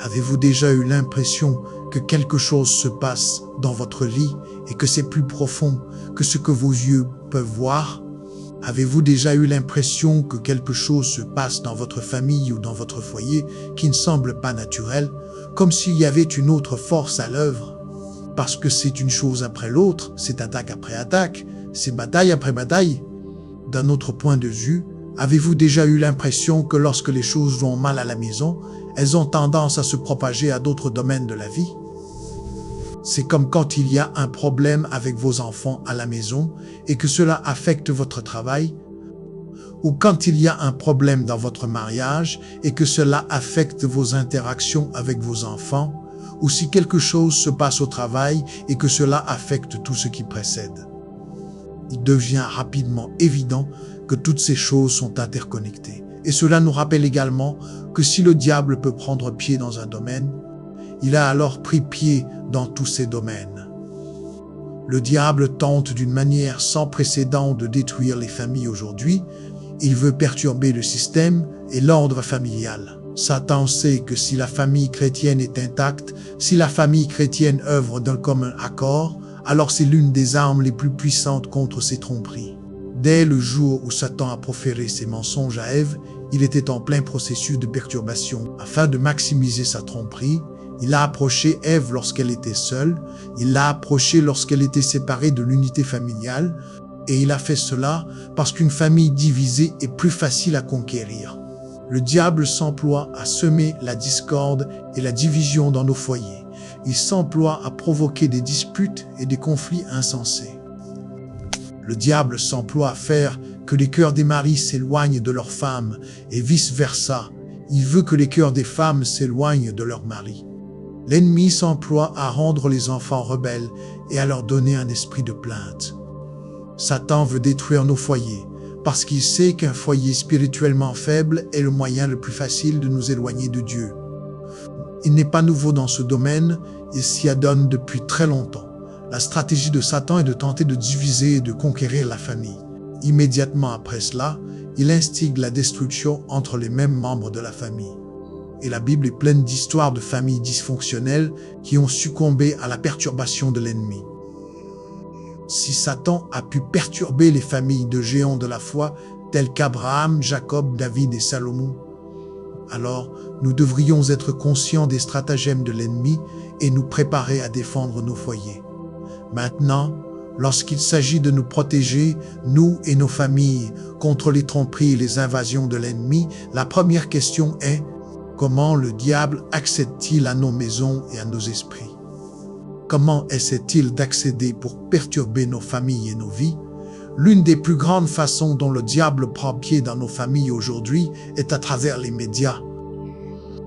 Avez-vous déjà eu l'impression que quelque chose se passe dans votre lit et que c'est plus profond que ce que vos yeux peuvent voir? Avez-vous déjà eu l'impression que quelque chose se passe dans votre famille ou dans votre foyer qui ne semble pas naturel, comme s'il y avait une autre force à l'œuvre? Parce que c'est une chose après l'autre, c'est attaque après attaque, c'est bataille après bataille. D'un autre point de vue, avez-vous déjà eu l'impression que lorsque les choses vont mal à la maison, elles ont tendance à se propager à d'autres domaines de la vie? C'est comme quand il y a un problème avec vos enfants à la maison et que cela affecte votre travail, ou quand il y a un problème dans votre mariage et que cela affecte vos interactions avec vos enfants, ou si quelque chose se passe au travail et que cela affecte tout ce qui précède. Il devient rapidement évident que toutes ces choses sont interconnectées. Et cela nous rappelle également que si le diable peut prendre pied dans un domaine, il a alors pris pied dans tous ces domaines. Le diable tente d'une manière sans précédent de détruire les familles aujourd'hui. Il veut perturber le système et l'ordre familial. Satan sait que si la famille chrétienne est intacte, si la famille chrétienne œuvre d'un commun accord, alors c'est l'une des armes les plus puissantes contre ces tromperies. Dès le jour où Satan a proféré ses mensonges à Ève, il était en plein processus de perturbation. Afin de maximiser sa tromperie, il a approché Ève lorsqu'elle était seule, il l'a approchée lorsqu'elle était séparée de l'unité familiale, et il a fait cela parce qu'une famille divisée est plus facile à conquérir. Le diable s'emploie à semer la discorde et la division dans nos foyers. Il s'emploie à provoquer des disputes et des conflits insensés. Le diable s'emploie à faire que les cœurs des maris s'éloignent de leurs femmes et vice-versa. Il veut que les cœurs des femmes s'éloignent de leurs maris. L'ennemi s'emploie à rendre les enfants rebelles et à leur donner un esprit de plainte. Satan veut détruire nos foyers parce qu'il sait qu'un foyer spirituellement faible est le moyen le plus facile de nous éloigner de Dieu. Il n'est pas nouveau dans ce domaine, il s'y adonne depuis très longtemps. La stratégie de Satan est de tenter de diviser et de conquérir la famille. Immédiatement après cela, il instigue la destruction entre les mêmes membres de la famille. Et la Bible est pleine d'histoires de familles dysfonctionnelles qui ont succombé à la perturbation de l'ennemi. Si Satan a pu perturber les familles de géants de la foi, tels qu'Abraham, Jacob, David et Salomon, alors nous devrions être conscients des stratagèmes de l'ennemi et nous préparer à défendre nos foyers. Maintenant, lorsqu'il s'agit de nous protéger, nous et nos familles, contre les tromperies et les invasions de l'ennemi, la première question est: comment le diable accède-t-il à nos maisons et à nos esprits? Comment essaie-t-il d'accéder pour perturber nos familles et nos vies? L'une des plus grandes façons dont le diable prend pied dans nos familles aujourd'hui est à travers les médias.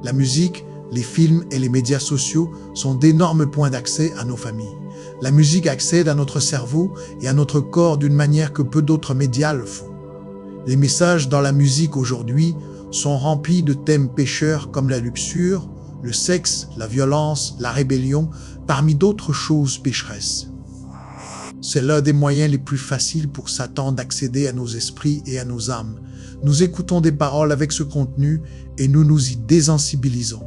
La musique, les films et les médias sociaux sont d'énormes points d'accès à nos familles. La musique accède à notre cerveau et à notre corps d'une manière que peu d'autres médias le font. Les messages dans la musique aujourd'hui sont remplis de thèmes pécheurs comme la luxure, le sexe, la violence, la rébellion, parmi d'autres choses pécheresses. C'est l'un des moyens les plus faciles pour Satan d'accéder à nos esprits et à nos âmes. Nous écoutons des paroles avec ce contenu et nous nous y désensibilisons.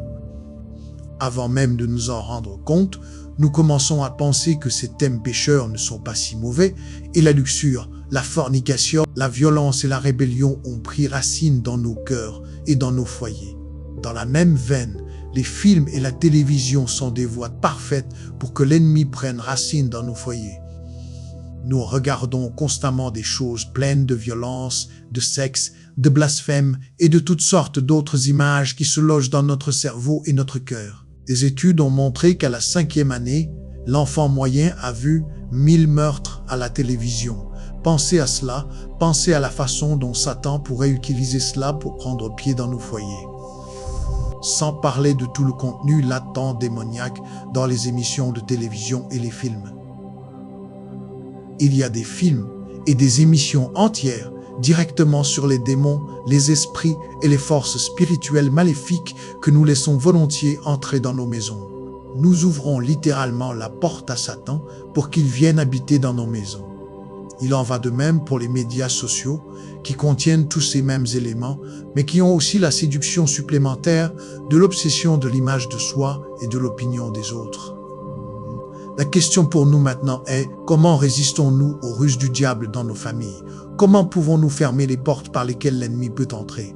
Avant même de nous en rendre compte, nous commençons à penser que ces thèmes pécheurs ne sont pas si mauvais et la luxure, la fornication, la violence et la rébellion ont pris racine dans nos cœurs et dans nos foyers. Dans la même veine, les films et la télévision sont des voies parfaites pour que l'ennemi prenne racine dans nos foyers. Nous regardons constamment des choses pleines de violence, de sexe, de blasphème et de toutes sortes d'autres images qui se logent dans notre cerveau et notre cœur. Des études ont montré qu'à la 5e année, l'enfant moyen a vu 1000 meurtres à la télévision. Pensez à cela, pensez à la façon dont Satan pourrait utiliser cela pour prendre pied dans nos foyers. Sans parler de tout le contenu latent démoniaque dans les émissions de télévision et les films. Il y a des films et des émissions entières directement sur les démons, les esprits et les forces spirituelles maléfiques que nous laissons volontiers entrer dans nos maisons. Nous ouvrons littéralement la porte à Satan pour qu'il vienne habiter dans nos maisons. Il en va de même pour les médias sociaux qui contiennent tous ces mêmes éléments, mais qui ont aussi la séduction supplémentaire de l'obsession de l'image de soi et de l'opinion des autres. La question pour nous maintenant est, comment résistons-nous aux ruses du diable dans nos familles? Comment pouvons-nous fermer les portes par lesquelles l'ennemi peut entrer?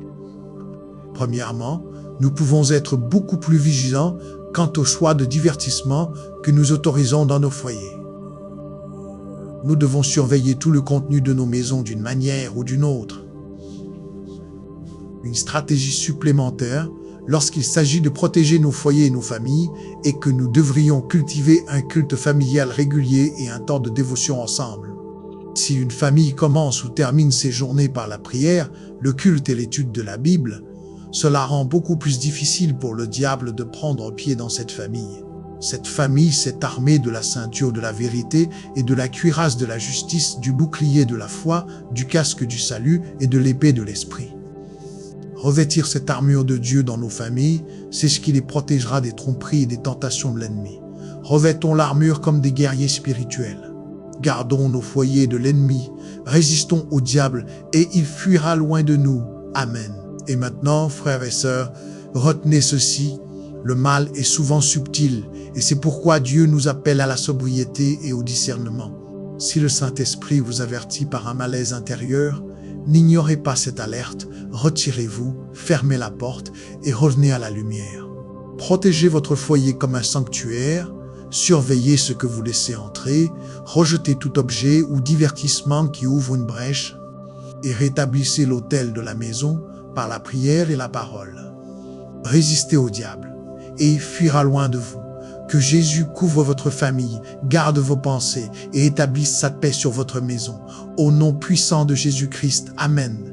Premièrement, nous pouvons être beaucoup plus vigilants quant au choix de divertissement que nous autorisons dans nos foyers. Nous devons surveiller tout le contenu de nos maisons d'une manière ou d'une autre. Une stratégie supplémentaire, lorsqu'il s'agit de protéger nos foyers et nos familles, est que nous devrions cultiver un culte familial régulier et un temps de dévotion ensemble. Si une famille commence ou termine ses journées par la prière, le culte et l'étude de la Bible, cela rend beaucoup plus difficile pour le diable de prendre pied dans cette famille. Cette famille s'est armée de la ceinture de la vérité et de la cuirasse de la justice, du bouclier de la foi, du casque du salut et de l'épée de l'esprit. Revêtir cette armure de Dieu dans nos familles, c'est ce qui les protégera des tromperies et des tentations de l'ennemi. Revêtons l'armure comme des guerriers spirituels. Gardons nos foyers de l'ennemi, résistons au diable et il fuira loin de nous. Amen. Et maintenant, frères et sœurs, retenez ceci, le mal est souvent subtil et c'est pourquoi Dieu nous appelle à la sobriété et au discernement. Si le Saint-Esprit vous avertit par un malaise intérieur, n'ignorez pas cette alerte, retirez-vous, fermez la porte et revenez à la lumière. Protégez votre foyer comme un sanctuaire, surveillez ce que vous laissez entrer, rejetez tout objet ou divertissement qui ouvre une brèche et rétablissez l'autel de la maison par la prière et la parole. Résistez au diable et il fuira loin de vous. Que Jésus couvre votre famille, garde vos pensées et établisse sa paix sur votre maison. Au nom puissant de Jésus-Christ. Amen.